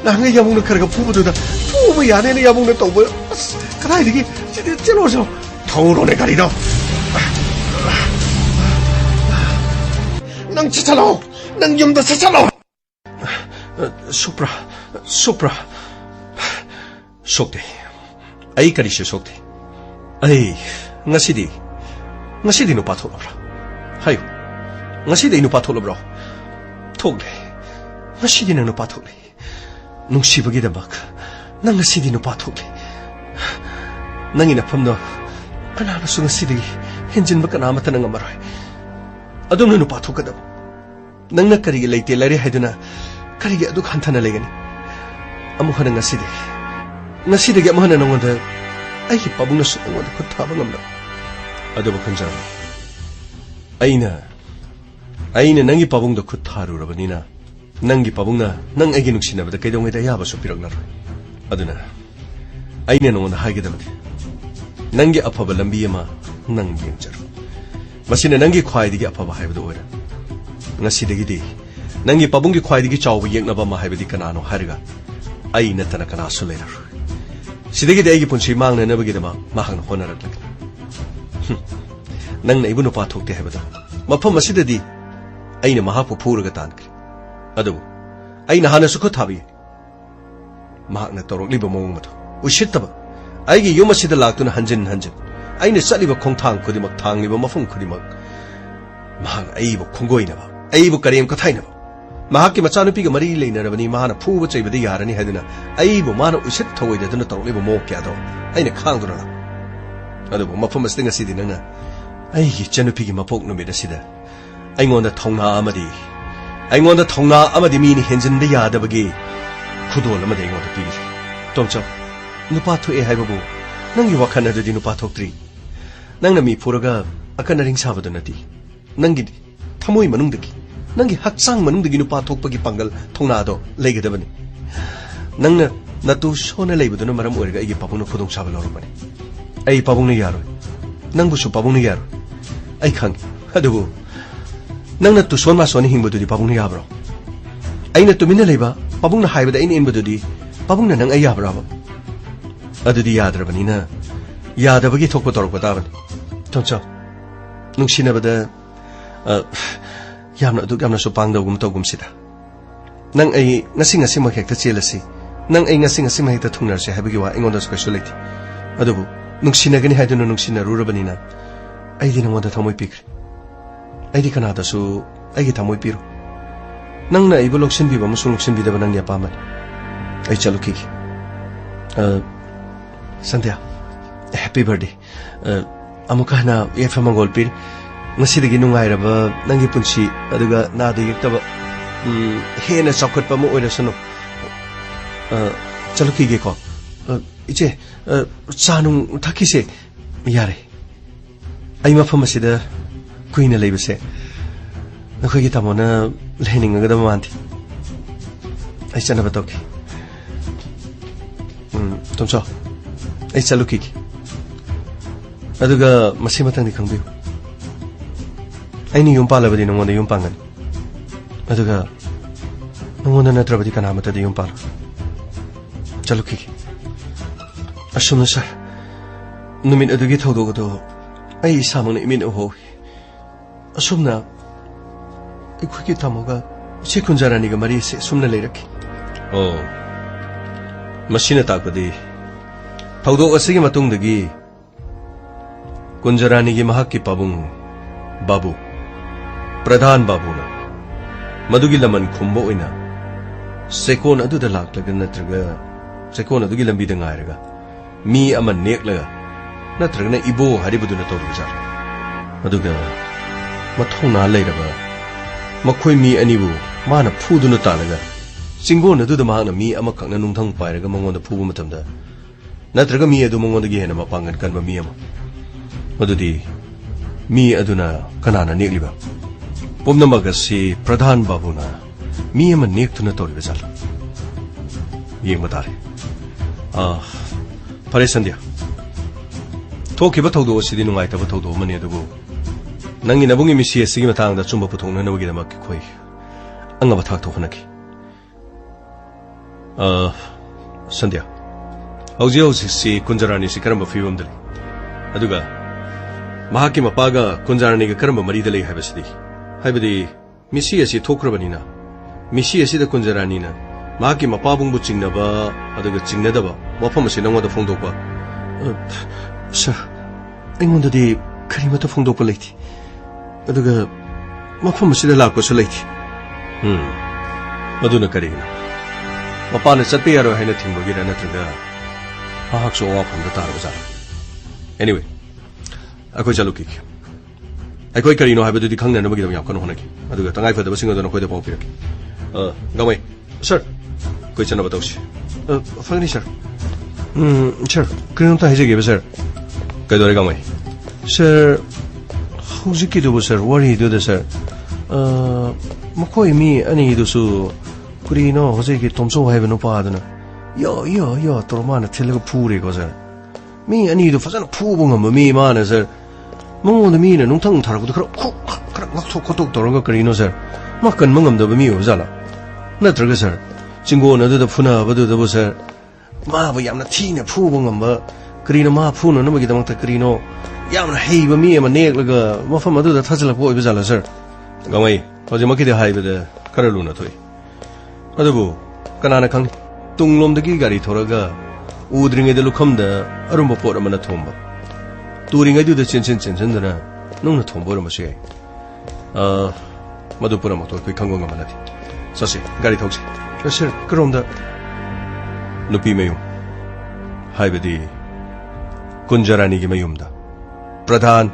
B: nàng ấy yamong nó khởi gặp phu bự phu bự nhà này yamong nó tàu bự cái này thì chị chết rồi sao tàu nó này cái gì đâu nàng chết lâu nàng yum đã chết lâu Supra sốc đấy ấy cái gì sốc đấy ấy ngasi đi nó bắt thôi rồi hay ngasi ino pa tholo bro thole ngasi di no pa thole nung sibagi da bak nang ngasi di no pa thole nang ina phamno kana na su ngasi di hinjin ba kana mata nang amarai adum no pa thoka da nang na kari leite lari haiduna kari ge adu khanthana legani amu khana ngasi di ge amhana nang da ai ki pabung na su nang da khut thaba ngamna adu ba khanja aina nangi pabung do khut tharu rabanina nangi pabungna nang agi nuksina bada kaidong ida yaba so pirak nar aduna aina nong haige damdi nangi afaba lambi ama nang yengjar masina nangi khwai digi afaba haibado oira ngasi digi di nangi pabungi khwai digi chawba yekna ba ma haibadi kanano hariga aina tana kana so leira sidigi de agi punchi mangna nabagi dama mahang honarak lak nang na ibunu pa thokte haibada mafam asidadi aina mahapu phuraga tankri adu aina hana su khothabi mahakna torokliba mong mato ushitaba aigi yuma sida laktuna hanjin aina chaliba khongthang khudimak thangliba mafum khudimak mahang aibu khongoina ba aibu karem kathaina ba mahakki machanupi ga mari leinarabani mahana phuba chaibadi yarani haduna aibu mana ushit thoida duna torokliba mok kya do aina khangduna adu mafum astinga sidinanga aigi chanupi gi mapok no meda sida aingonda thongna amadi mini henjinda yadabagi khudol amadi aingonda piri tongcha nupa thu e haibabu nangi wakhana dadi nupa thoktri nangna mi phuraga akana ring sabadu nati nangi thamoi manungdagi nangi hakchang manungdagi nupa thokpagi pangal thongna do leigadabani nangna natu sona leibaduna maram oirga igi pabungna khudong sabal lorumani ai pabungna yaro nangbu su pabungna yaro ai khang adubu nangna tu son ma soni hingbadudi pabungna yabro aina tumina leiba pabungna haibada aina inbadudi pabungna nang ai yabra ba adudi yadrabanina yadabagi thokpa torokpa taban tongcha nungsinabada yamna su pangdogum togum sida nang ai ngasi ma hekta chelasi nang ai ngasi ma hekta thungnarse habagi wa ingonda special leti adubu nungsinagani haiduna nungsina rurabanina ai dinonda thamoi pikri aidi kanada su aigi thamoi piro nangna ibo loksin biba musul loksin bidaba nang ya paman ai chaluki Sandhya happy birthday amuka na yefa mangol pir ngasi dagi nungai raba nangi punsi aduga na de yektaba hena chokot pa mo oira sunu chaluki ge ko iche chanung thakise yare ai mafam asida kuina leibase nakhoi gi tamona lening ga dama manti ai chana batoki tumso ai chaluki aduga masimatang ni khangbiu ai ni yum palabadi nongonda yum pangan aduga nongonda natrabadi kana mata de yum pal chaluki asumna sar numin adugi thodo go ai samang ni min ho asumna ikhui tamoga sikunjarani ga mari se sumna leiraki oh masina takpadi phaudo asigi matungdagi kunjarani gi mahakki pabung babu pradhan babu na madugi laman khumbo oina sekon adu da laklaga natraga sekon adu gi lambi da ngairaga मी अमा नेक्लगा नत्रगना इबो हारिबदुना तौरबजार अदुगा मथौना लेरबा मखोय मी अनिबु माना फुदुना तालगा चिंगोन अदुदा माना मी अमा खंगना नुंथंग पाइरगा मंगोंदा फुबु मतमदा नत्रगा मी अदु मंगोंदगी हेना मपांगन कनबा मी अमा मदुदी मी अदुना कनाना नेक्लिबा पुमनमगसी प्रधान बाबुना मी अमा नेक्तुना तौरबजार Young तारे फरे संध्या थोखिबा थौदो सिदि नुंगाइतबा थौदो मने अदुबु नंगी नबुंगी मिसी सिगी मतांगदा चुंबा पुथोंननबगिदमक खोय अंगबा थाक थोखनकी संध्या हौजी हौजी सी कुंजरानी सी करम फिवमदली अदुगा महाकी मपागा कुंजरानी गा करम मरीदा लई हाबसिदि हाबदि मिसी असि थोख्रबनिना मिसी असिदा कुंजरानीना महाकी मपाबुंगबु चिंगनबा अदुगा चिंगनदबा मफम असि नंगोदा फोंदोकबा सर अइंगोंददि करिमता फोंदोकबा लैथि अदुगा मफम असिदा लाकपसु लैथि मदुना करिगिना मपाना चटपे यारो हाइना थिंबगिरा नत्रगा महाकसो वाफमदा तारबजा एनीवे अखोय चलुकी अखोय करिनो हाबदुदि खंगनबगिदम याम कनो होनकी अदुगा तंगाइ फदबा सिंगदना खोयदा पाउ पिरकी गामै सर कोई चना बताओ फगनी सर सर कहीं तो है जगह सर कई दौरे का मैं सर हौजी की दो सर वरी दो सर मकोई मी अनी दो सु कुरी नो हौजी की तुम सो है बनो पादना यो तो माना थिलग पूरे को सर मी अनी दो फसन पूबुंग मी माना सर मंगों मी ने नुंथंग थारक तो खर नक्थो खतोक तोरंग करिनो सर मकन मंगम दो मी हो जाला नत्रग सर चिंगोन अदुदा फुनाबदुदबु सर माबु यामना थीना फुबंगम करिनो मा फुनो नमगिदमक करिनो यामना हेबा मी अमा नेक्लगा मफम अदुदा थजलकबो ओइबा जाला सर गमै हजिमकिदि हाइबदा करलुना थोइ अदुबु कनाना खंग तुंगलोमदगी गाड़ी थोरगा उद्रिङैदा लुखमदा अरुम्बा पोट अमना थोंबा तुरिङैदुदा चेनचेनदना नुंगना थोंबो रमसे मधुपुरा मतो कोइ खंगो ngमनादि ससे गाड़ी थौसे सर करोमदा नुपी मयूम हाइबदी कुंजरानी की मयूमदा प्रधान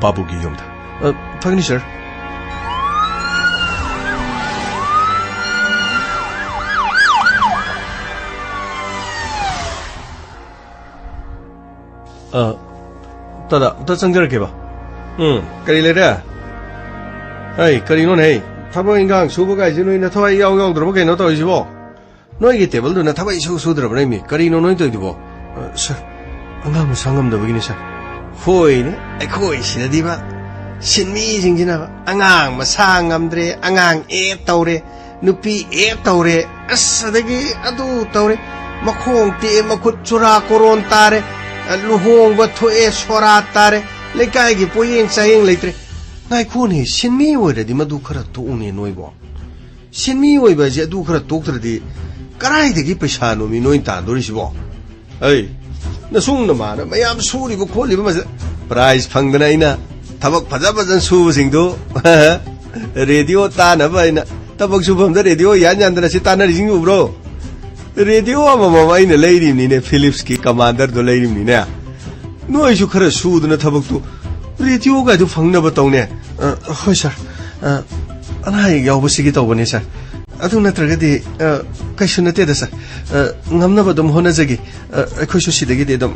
B: बाबू की युमदा फगनी सर तदा चंजर के बा करी ले रे hey करिनो नै थबो इंगांग सुबगा जिनुइ न थवाइ याव याव द्रबो केनो तोइसिबो नोइगी टेबल दुना थबाइ सु सुद्रबो नै मी करिनो नोइ तोइदिबो सर अंगाम सांगम दबगिनि सर होइने अखोइ सिनदिबा सिनमी जिंगिना अंगांग मसांगमद्रे अंगांग ए तौरे नुपी ए तौरे असदगी अदु तौरे मखोंग ते मखुत चुरा कोरोन तारे लुहोंग बथोए सोरा तारे लेकाइगी पोयेंग चायेंग लेत्रे नाइखोने सिनमी ओइरदि मदु खरा तोउने नोइबो सिनमी ओइबा जे अदु खरा तोक्त्रदि कराइदगी पैसा नोमि नोइ तांदोरिसिबो ऐ नसुंग नमाना मयाम सुरिबो खोलिबो मज प्राइज फंगदना इना थबक फजा फजन सुबसिंगदो रेडियो तानबा इना थबक सुबमदा रेडियो यान यानदना सि तानरिसिंग उब्रो रेडियो अममा इना लेरिमनिने फिलिप्स की कमांडर दो लेरिमनिने नोइसु खरा सुदना थबकतु रेडियो का जो फंगना बताऊने होय सर अनाय यावबसिगी तौबने सर अदु नत्रगदि कैसु नते द sir ngamnaba dum honajagi akhoi sidagi de dum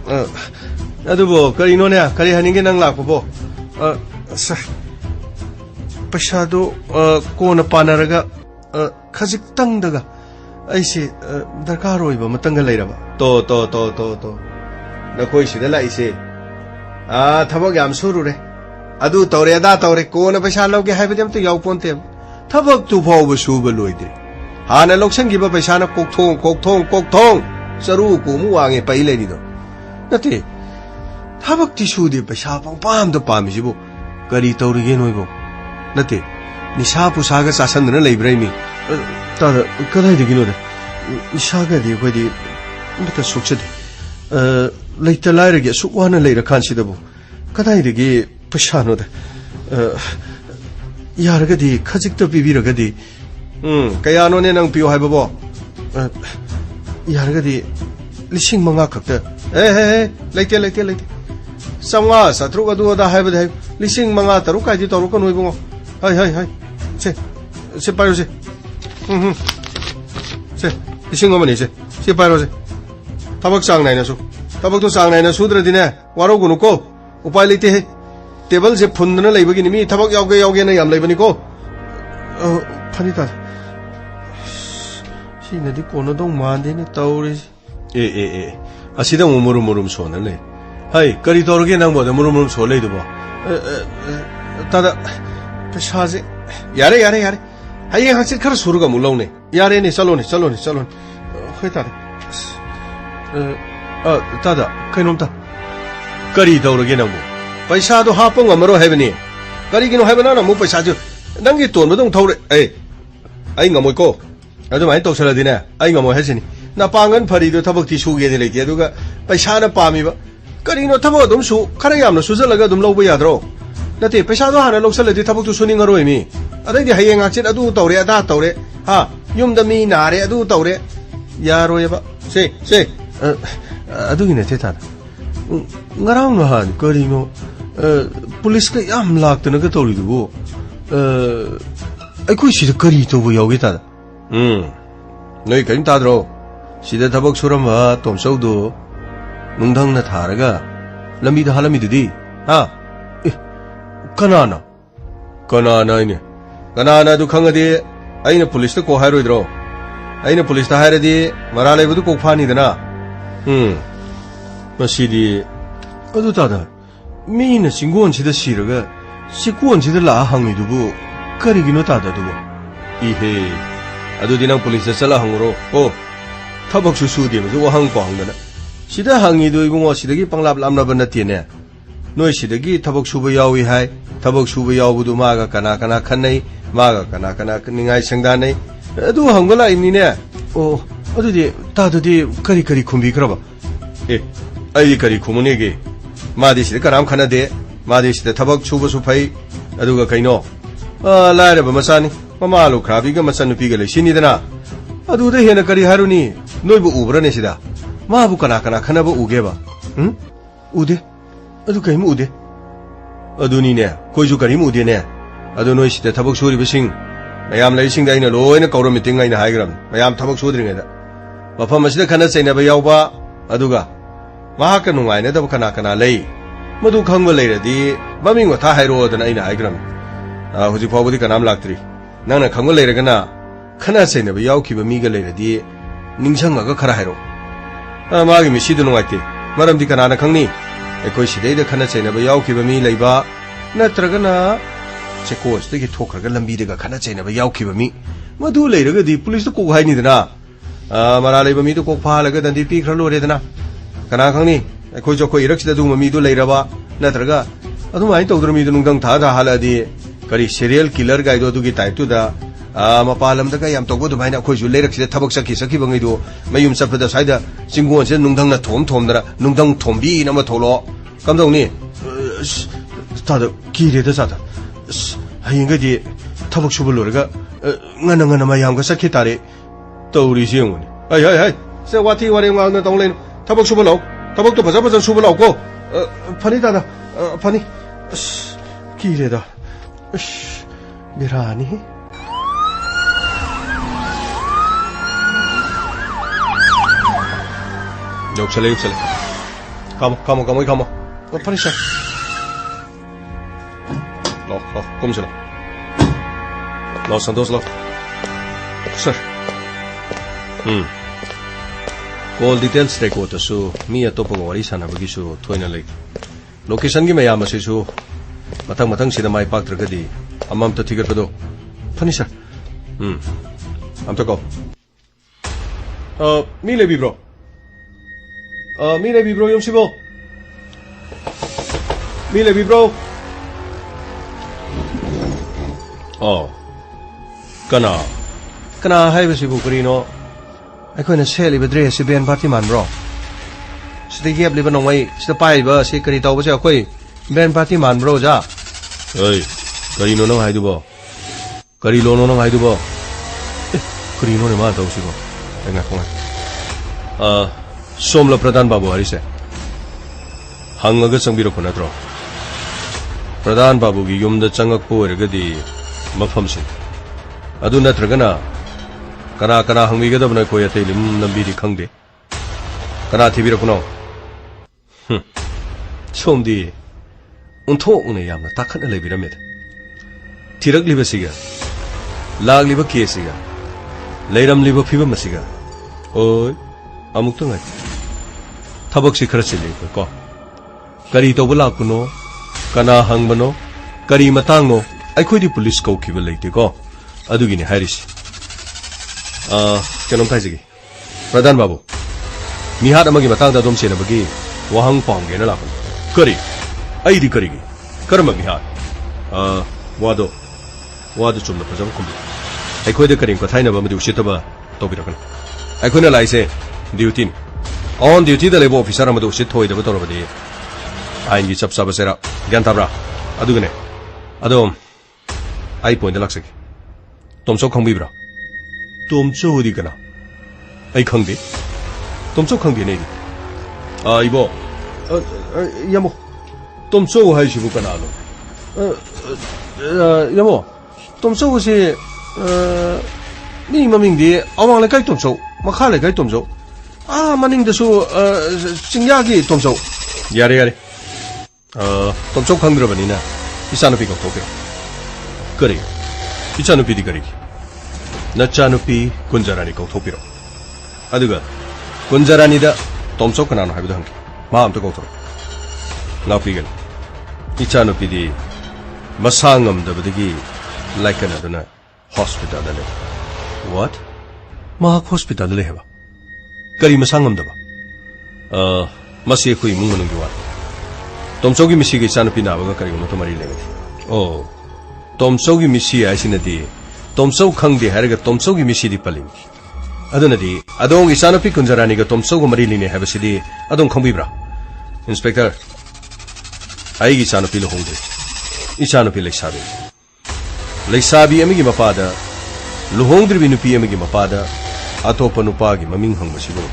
B: adubo karino ne kari haninge nang lakpo bo sir paisa do kona panaraga khajik tang daga aise darkar oiba matanga leiraba to nakhoi sida laise thabak yam suru re adu tore da tore kona paisa loge haibedem to yaw ponte thabak tu phawba suba loide हाना लौसंगिबा पैसाना कोकथोंग चरु कोमु वांगे पै लेनिदो नते थबक्ति सुदे पैसा palm the पामिसिबो करी तौरिगे नोइबो नते निशा पुसागा चासन्दना लेब्राइमी त कदाइ दिगिनो the निशागा दि कोइदि मत सुक्सदे लैता लाइरगे सुवाना लेर खानसिदबो कदाइ दिगे पैसा नो द यारगदि खजिकत पिबिरगदि कयानो ने नंग पियो हाइबो यारगदि लिसिंग मंगा खक्ते लेते लेते लेते चंगा सत्रुक अदुदा हाइबदे लिसिंग मंगा तरुक काइदि तरुक नो इबुंगो हाय से पायो से से लिसिंग अमनि से पायो से थबक चांग नाइना सु थबक तो चांग नाइना सुद्रदिने वारोगुनु को उपाय लेते है टेबल से फुंदना लेबगिनि मी थबक यावगे ना याम लेबनि को फनिता सिनदि कोनो दं मानदेनि तौरि ए असिदा मुरुम सोनले हाय करी तौरगे नंगबो मुरुम सोले दुबो तादा पैसाजे यारे हाय हासित खर सुरुगा मुलौने यारे ने चलो ने होय तादा तादा कैनोमता करी तौरगे नंगबो पैसा दो हापो ngमरो हैबनि करिगिनो हैबना ना मु पैसा जो नंगी तोनबो दं थौरे आई ngमोय को अदुमाय तौसलदिने आई ngमोय हैसिनि ना पांगन फरीदो थबकति सुगेदि लेते अदुगा पैसा ना पामीबा करिनो थबक अदुम सु खरा यामना सुजलगा अदुम लौबो याद्रो नते पैसा दो हाना लौसलदि थबकतु सुनिंगरोय मी अदैदि हयेंग आचित अदु तौरे अदा तौरे हा युमदा मी नारे अदु तौरे यारोयबा से अदुगि नते था ngaraw na han karino police का याम लाक्तन का तौरिदुबो अखोय सिदा करी तौबो यावगे ता नोय करिम ताद्रो सिदा थबक सुरमबा तोमसौदो नुंधंगना थारगा लंबी दा हालमिदुदि हा कनाना इने दु खंगदि अइना पुलिस को हायरोइद्रो अइना पुलिस ता हायरदि मरा लेबदु को फानिदना मसिदि अदु तादा मीना सिंगोन सिदा सिरगा सिकोन सिदा ला हंगिदुबु करिगिनो तादादुबु इहे अदुदि नंग पुलिस चला हंगरो ओ थबक सुसुदि मजु वहंग को हंगना सिदा हंगिदु इबुंगो सिदगी पंगलाब लामनाबा नतिने नोय सिदगी थबक सुबु यावी हाय थबक सुबु यावबुदु मागा कना खन्नै मागा कना निंगाय संगदानै अदु हंगला इनिने ओ अदुदि तादुदि करी खुंबी खरबा ए आई करी खुमुनेगे मादी सिदा कनाम खनादे मादी सिदा थबक सुबसु फै अदुगा कैनो लायरबा मसानी ममा लुख्राबीगा मचनुपीगा लेसिनिदना अदुदा हेना करी हारुनी नोयबु उब्रने सिदा माबु कना खनाबा उगेबा उदे अदु कैम उदे अदुनीने कोइजु करिम उदेने अदु नोय सिदा थबक सुरिबसिंग मयाम लैसिंग दाइना लोयना कौरो मीटिंग आइना हाइग्राम मयाम थबक सुद्रिङेदा मफम असिदा खना चैनाबा यावबा अदुगा महाक नुंगाइना दब कना लई मधु खंगबा लेरदि ममिंग था हाइरोदना आइना हाइग्राम हुजि फावबदि कनाम लाक्त्रि नंगना खंगबा लेरगना खना चैनाबा यावखिबा मीगा लेरदि निंगसंगागा खरा हाइरो मागी मिसिदु नुंगाइते मरमदि कनाना खंगनी अखोय सिदैदा खना चैनाबा यावखिबा मी लैबा नत्रगना चेकोसदगी थोखरगा लंबीदगा खना चैनाबा यावखिबा मी मधु लेरगदि पुलिस तो कोग हाइनिदना मरा लेबा मी तो कोग फालगा दंदि पीखर लोरेदना कना खंगनी अखोय जोखोय इरक्सिदा दुम मी तो लेरबा नत्रगा अदुमाय तौद्र मी नुंगदंग था हालादि करी सीरियल किलर गाइदो दुगी टाइपतुदा मपालमदगा याम तौबो दुमायना अखोयजु लेरक्सिदा थबक सखि बंगैदो मयुम सपदा साइदा चिंगोनसे नुंगदंगना थोमदरा नुंगदंग थोमबी नमा थोलो कमदौनी तादा किरेदा जादा हयंगदि थबक सुबु लोरगा ngana mayamga sakhi tare तौरी से होने हाय से वाथी वारे वांगना तौलेन थबक सुबह लाओ थबक तो भजा सुबह लाओ को फनी दादा फनी की रे दा बिरानी 욕설래 가모 फनी सा लो 꼼지라 लो संतोष लो सर कॉल डिटेल्स रेकॉर्ड तो मी अतोप वारी सानाबगिसु थोइना लै लोकेशन की मयाम असिसु मथंग सिदा माइ पाक्त्रगदि अमम तो थिगतदो फनी सर अम तो को मी लेबी ब्रो यमसिबो मी लेबी ब्रो कना हाइबसिबु करिनो अखोयना सेलिबा ड्रेस से बेन पार्टी मानब्रो सिदा गेबलिबा नंगाई सिदा पाइबा से करि तौबसे अखोय बेन पार्टी मानब्रो जा ओइ करिनो नंग हाइदुबो करि लोनो नंग हाइदुबो करिनो ने मा तौसिबो एंगा खोंगा सोमला प्रधान बाबू हरिसे हंगग चंगबिरखो नत्रो प्रधान बाबू की युमद चंगकपो ओरगदी मफमसिन अदु नत्रगना कना कना हंगबिगदबना कोय अतै लिम नंबीदी खंगदे कना थिबिरखनो सोमदी उन्थोंने यामना ताखना लेबिरमेद थिरकलिबसिगा लागलिबा केसिगा लेरमलिबा फिबमसिगा ओय अमुक्तंगाय थबकसि खरा चिल्लिबो को करी तौबा लाकुनो कना हंगबनो करी मतांगनो अखोइदि पुलिस कौखिबा लेते को अदुगिनि हारिसि केनोम थाइजिगी प्रधान बाबू मिहात अमगी मतांगदा दोम सेनबगी वहंग पांगेना लाकुनो करी अइदि करीगी कर्म मिहात वादो चुमना फजब खुंबी अखोइदे करिं कथाइनबा मदि उसितबा तौबिरकन अखोइना लाइसे ड्यूटी ऑन ड्यूटी दा लेबो ऑफिसर अमदो उसित थोइदबा तौरबदि आइन की चप चाब सेरा ज्ञान ताब्रा अदुगने अदोम आई पॉइंट लाक्सकी तोमचो खंगबिब्रा तोमचो हुदी कना आई खंगदे तोमचो खंगदे नेगी इबो यमो तोमचो हाइसिबु कनालो यमो तोमचो से नी ममिंगदि अवांग लेकाय तोमचो मखा लेकाय तोमचो मनिंगदसु चिंग्यागी तोमचो यारे यारे तोमचो खंगद्रबनिना इचानुपी कौथोके करी इचानुपीदी करीगी नचानुपी कुंजरानी कौथोपिरो अदुगा कुंजरानीदा तोमचो कनानो हाइबदो हंगी मा अमतो कौथोरो लापीगन इचानुपीदी मसा ngamdabadagi laikanaduna hospital da le what mahak hospital le heba kari masa ngamdaba masi khoi mung manung wa tomchogi misi gi chanupi na ba kari mo to mari le oh tomchogi misi aisinadi tomchog khangde haraga tomchogi misi di palim adunadi adong isanupi kunjarani ga tomchog mari line heba sidi adong khangbibra inspector ai gi chanupi lo hongde इचानुपी लेसाबी अमिगी मपादा लुहोंद्रिबी नुपी अमिगी मपादा अतोप नुपागी ममिंग हंगबसिबो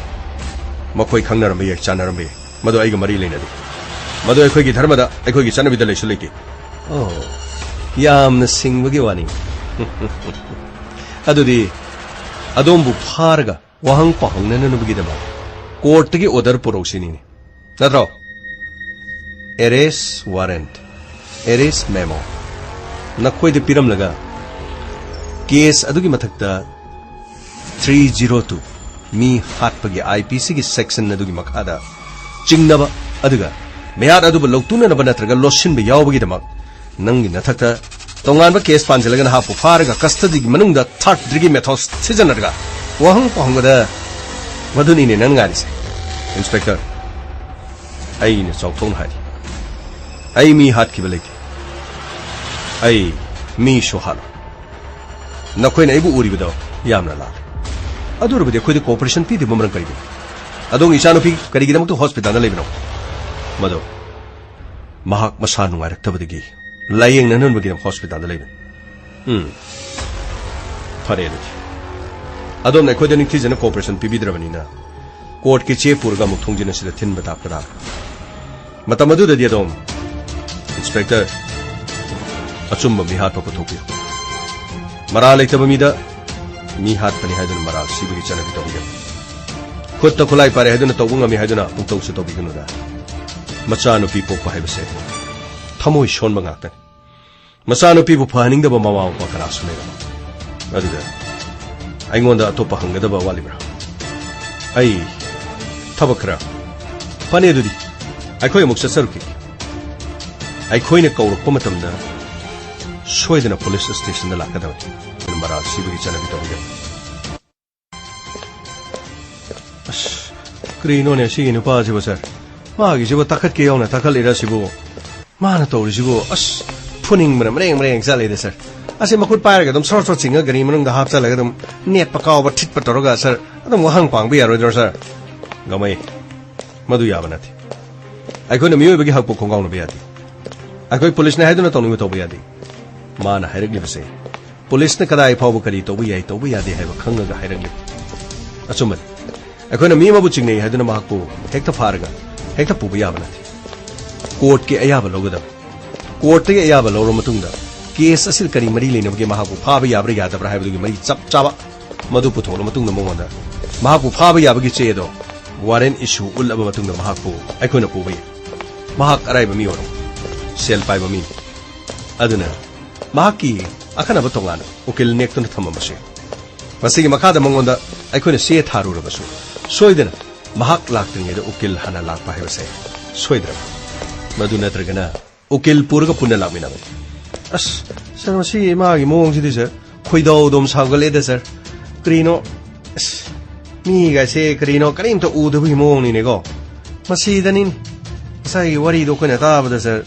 B: मखोय खंगनरम ये चानरम ये मदो आइगा मरी लेनदि मदो अखोयगी धर्मदा अखोयगी चानबिदा लेसु लेके ओ यामना सिंगबगी वानी अदुदी अदोंबु फारगा वहंग पहंगननुबगी दमा कोर्टगी ऑर्डर पुरोसिनी नत्रो अरेस्ट वारंट एरेस्ट मेमो नखोइदे पिरम लगा केस अदुगी मथक्ता 302 मी हाटपगी आईपीसी की सेक्शन अदुगी मखादा चिंगनबा अदुगा मेयाद अदुबा लौतुननबा नत्रगा लोसिनबा यावबगी दमक नंगी नथक्ता तोंगानबा केस पांजलगन हापु फारगा कस्टडी की मनुंगदा थर्ड डिग्री मेथड्स सिजनरगा वहंग पहंगदा मदुनीने नंगारिसे इंस्पेक्टर आईने चौथोन हारी आई मी हाट की बलेती आई मी सोहाल नखोइना एबु उरिबदो यामना ला अदुरबदि खोइदे कोऑपरेशन पीदे बमरं करिबो अदों इचानुपी करिगिदमतो हॉस्पिटल दा लेबिनो मदो महाक मसा नुंगारक्तबदगी लायेंग नननबगी हॉस्पिटल दा लेबिन फरे दि अदों नखोइदे निथिजन कोऑपरेशन पीबिद्रबनिना कोर्ट के चे पुरगा मुथुंजिना सिदा थिन बतापदा मतमदुददि अदों इंस्पेक्टर अचुम्ब मिहात पथोपी मरा लेतब मीदा मिहात पनि हाइदन मरा सिबगी चनबि तौगे खुद खुलाई पारे हाइदन तौगंगमी हाइदन पुंतौसु तौबिगनुदा मचानुपी पोपा हाइबसे थमोइ सोनबा गाक्तन मचानुपी बु फहनिंगदब ममा पा करा सुनेगा अदुगा आइगोंदा अतोपा हंगदब वालिब्रा आई थबखरा फने दुदी आइखोय मुक ससरुकी आइखोयने कौरकप मतमदा सोयदना पुलिस स्टेशन दा लाकदबनी मरा सिबगी चनबि तौगे क्रीनोने सिगी नुपाजिबो सर मागिजिबो तखत के यावना तखलेरा सिबो माना तौरिजिबो फुनिंग मरेंग मरेंग चलेदे सर असे मखुत पायरगा दम सर सर चिंगा गरी मनंग दा हाप चलगा दम नेट पकाव ठिट पटरगा सर अदम वहंग पांगबि यारोदर सर गमै मदु याबनाथि आइखोने मियोबगी हकपो खोंगावनो बेयादि आइखोय पुलिस ने हाइदुना तौनिबो तौबो यादि माना हाइरगलिबसे पुलिस ने कदाय फावबो करी तौबो यादे हाइबो खंगगा हाइरगलि अचुमन अखोन मी मबु चिंगने है महाकू हेक्ट फारगा हेक्ट पुबा याब नथि कोर्ट के अयाब लौगदब कोर्ट के अयाब लौर मतुंगदा केस असिल करी मरी लेनबगे महाकू फाबा याब्रा यादब्रा हाइबदुगी मरी चप चाबा मधु पुथोल मतुंगदा मोंगदा महाकू फाबा याबगी चेदो वारेन इशू उल्लब मतुंगदा महाकू अखोन पुबा महाक अराइब मी ओरो सेल पाइब मी अदुना महाकी अखनब तोंगाना उकिल नेक्तुन थममसे मसिगी मखादा मंगोंदा अखोन से थारुरबसु सोइदना महाक लाक्तरिङेदा उकिल हना लाक्पा हाइबसे सोइद्र मधु नत्रगना उकिल पुरगा पुन्ना लामिनाबे अस सर मसी मागी मोंगसिदि सर खोइदौदोम सागलेदा सर क्रीनो मी गासे क्रीनो करीम तो उदबि मोंगनिनेगो मसीदनिन साई वरी दो कोना ताबदा सर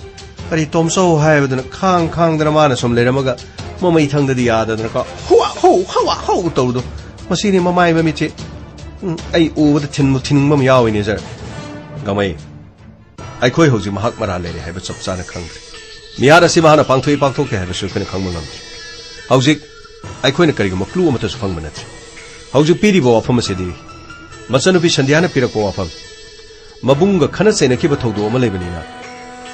B: करी तोमसो हाइबदना खांग खांगदना माना सोम लेरमगा ममै थंगददि याददना का हुआ हो तौदो मसीनि ममाई ममिचे आई उबद थिनमम यावइने सर गमै अखोई हौजी महाक मरा लेरे हाइब चप चाना खंग्रे मियार असि महाना पांथोई पांथोके हाइबसु खने खंगम ngam हौजी अखोइना करिगम क्लू अमतसु फंगम नथि हौजी पिरिबो वाफम सेदि मचनुपि संध्याना पिरको वाफम मबुंग खना सेनखिब थौदो अमा लेबनिना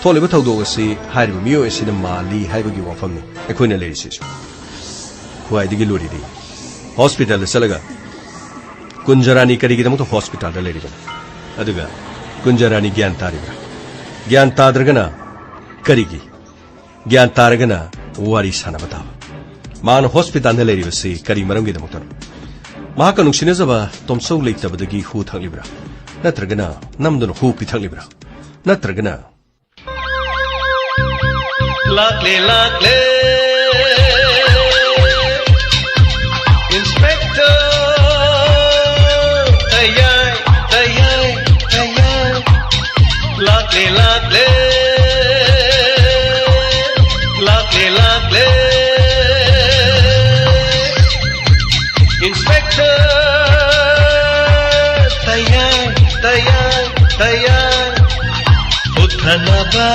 B: थोलिब थौदो असि हाइब मियो एसिना माली हाइबगी वाफमनि अखोइना लेरिसिसु खुआइदिगी लोरिदि हॉस्पिटल चलगा कुंजरानी करिगिदमत हॉस्पिटल लेरिबन अदुगा कुंजरानी ज्ञान तारिब्रा ज्ञान ताद्रगना करिगी ज्ञान तारगना वारी सानब ताब मान हॉस्पिटल लेरिबसि करि मरमगिदमत महाका नुंसिनजबा तोमसौ लेतबदगी हु थकलिब्रा नत्रगना नमदन हु पिथकलिब्रा नत्रगना
A: लाकले लाकले इंस्पेक्टर लाकले लाकले लाकले लाकले इंस्पेक्टर तैयार तैयार तैयार उठनबा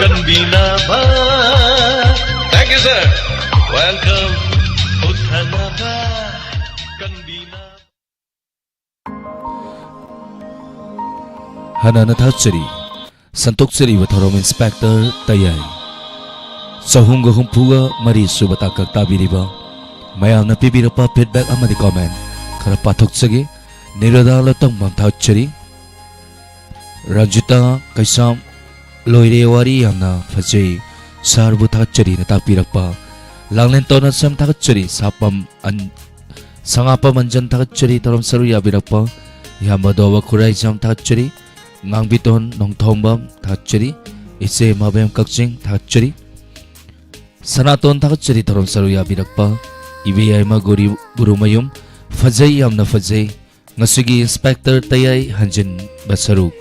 A: कनबीनाबा थैंक यू सर वेलकम उठनबा कनबीना
C: हनाना थाचरी संतोक्चरी वथरोम इंस्पेक्टर तैयाई चहुंग हुंफुगा मरी सुबता कक्ताबिरिबा मयामना पिबिरपा फीडबैक अमदि कमेंट खरा पाथोक्चगे निरदाल तंगमम थाचरी रंजिता कैसाम लोइरे वारी यामना फजे सारबु थाचरी न तापिरपा लांगलेन तोना सम थाचरी सापम अन संगापम अंजन थाचरी तरम सरु याबिरपा यामदोवा खुराई जाम थाचरी ngangbitton nongthombam thachari ise mabem kakching thachari sanaton thachari thorom saruya birakpa ibiyai ma gurumayum fajai yamna fajai ngasigi inspector tayai hanjin basaruk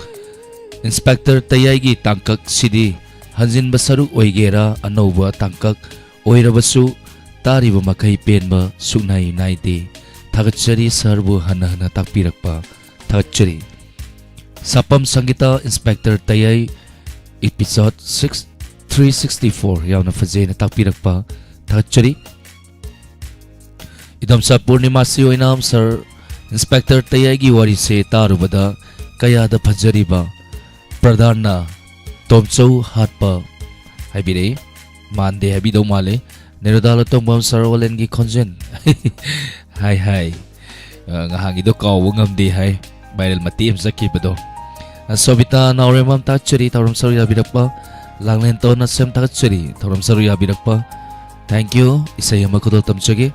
C: inspector tayai gi tangkak sidi hanjin basaruk oigera anova tangkak oirabasu tariba makai penba sugnai naide thachari sarbu hana takpirakpa thachari Sapam Sangita Inspector Tayai Episode 364 Yauna Fazena Takpirakpa Thachari Idam sa Purnima Siyo Inam Sir Inspector Tayai Gi Wari Se Tarubada Kaya da Phajariba Pradana Tomso Hatpa Haibire Mande Habido Male Nirodala Tombam Sarwalen Gi Konjen Hai Ngahangi do Kawungam Di Hai Bailal Mati Imzaki Bado Sobita Nauremam Tachari Tauram Saruya Birakpa Langlento Nasem Tachari Tauram Saruya Birakpa Thank you Isayama Kudol Tamchage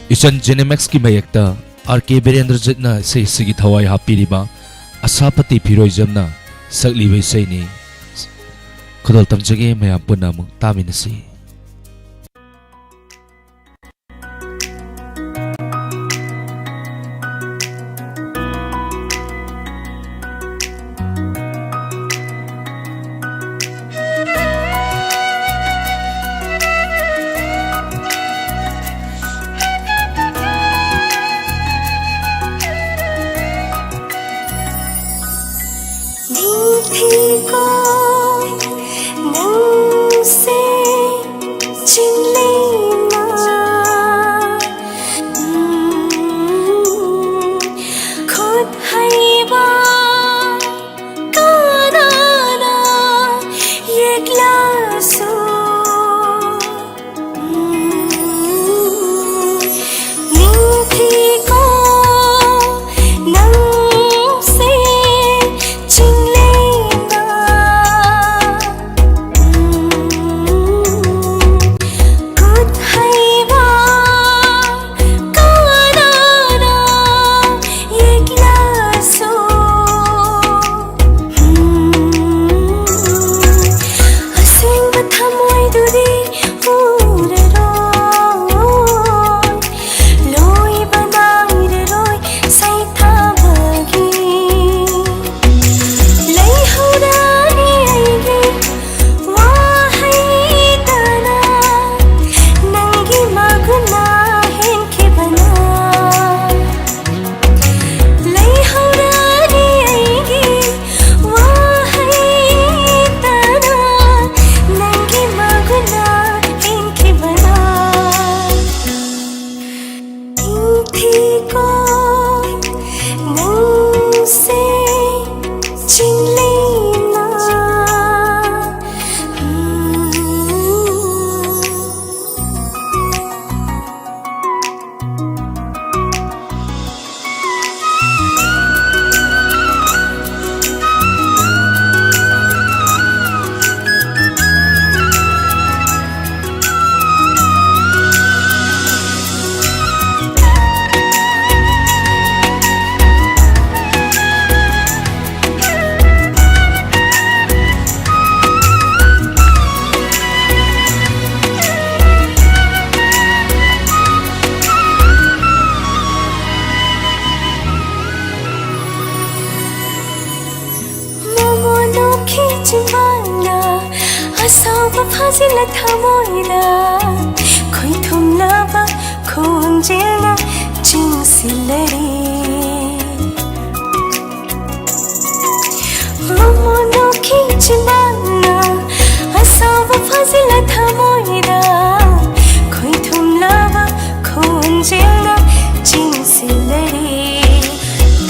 C: Isan Genemax ki mayekta RK Birendra Jitna Say Sigi Thawai Hapiriba Asapati Piroizamna Sakli Vaisayni Kudol Tamchage Mayam Punamung Taminasi
D: ꯑꯁꯥꯎꯕ ꯐꯥꯖꯤꯜꯂ ꯊꯃꯣꯏꯗ ꯈꯣꯏꯊꯨꯝꯂꯕ ꯈꯣꯟꯖꯦꯜꯅ ꯆꯤꯡꯁꯤꯜꯂꯔꯤ ꯃꯃꯣꯟꯗꯣꯈꯤ ꯆꯤꯟꯕꯥꯜꯅ ꯑꯁꯥꯎꯕ ꯐꯥꯖꯤꯜꯂ ꯊꯃꯣꯏꯗ ꯈꯣꯏꯊꯨꯝꯂꯕ ꯈꯣꯟꯖꯦꯜꯅ ꯆꯤꯡꯁꯤꯜꯂꯔꯤ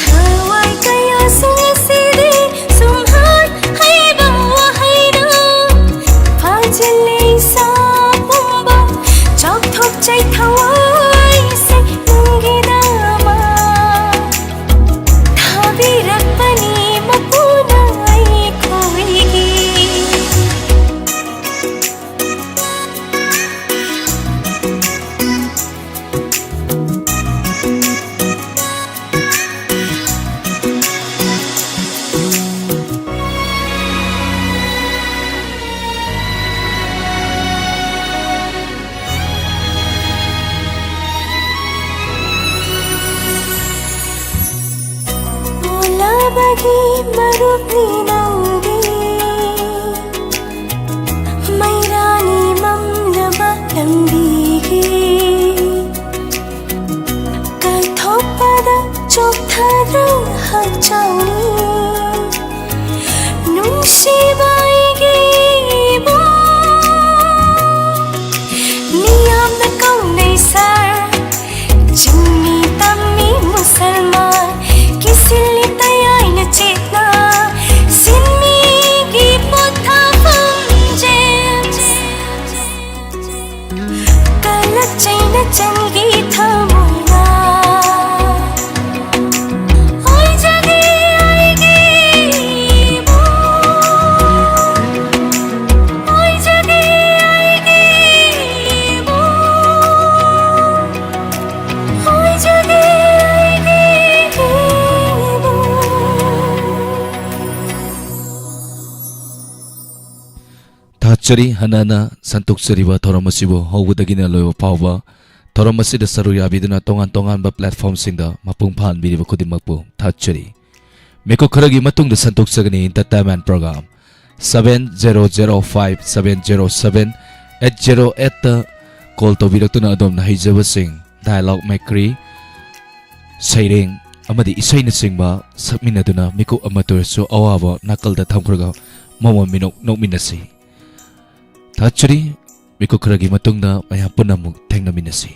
D: ꯊꯋꯥꯏ ꯀꯌꯥꯁꯨ ꯉꯁꯤꯗꯤ ꯁꯨꯝꯍꯥꯠ ꯍꯩꯕ ꯋꯥꯍꯩꯅ ꯐꯥꯖꯤꯜꯂꯦ ꯏꯁꯥ ꯄꯨꯝꯕ ꯆꯥꯎꯊꯣꯛꯆꯩ ꯊꯋꯥꯏꯁꯦ ꯅꯪꯒꯤꯗꯃꯛ ꯊꯥꯕꯤꯔꯛꯄꯅꯤ ꯃꯄꯨꯅ ꯑꯩꯈꯣꯏꯒꯤ 올라가기 마루니 낭비 마이라니 맘나바 람비기 깔톱바다 좁다는 학자니 눈시바이기 보 미암나 깡내살 Jimmy Tammy Musalman Kisili tayay na chitna Sinmi ki puthapang jem Kalat chay na changi thamoy na Oy jagi aayegi wo Oy jagi aayegi wo Oy jagi aayegi wo
C: Thachari hanana santuksariba thoramasibo howudagina loyo pawba thoramasida saru yabiduna tongan ba platform singda mapung phan biriba khudimakpu thachari meko kharagi matungda santuksagani entertainment program 7005707808 ta call tobiraktuna adom na hijaba sing dialogue makri saireng amadi isaina singba sakminaduna meko amatur so awaba nakalda thamkhraga momo minok nokminasi Thachari miko kharagi matungda mayam punamuk thengnaminasi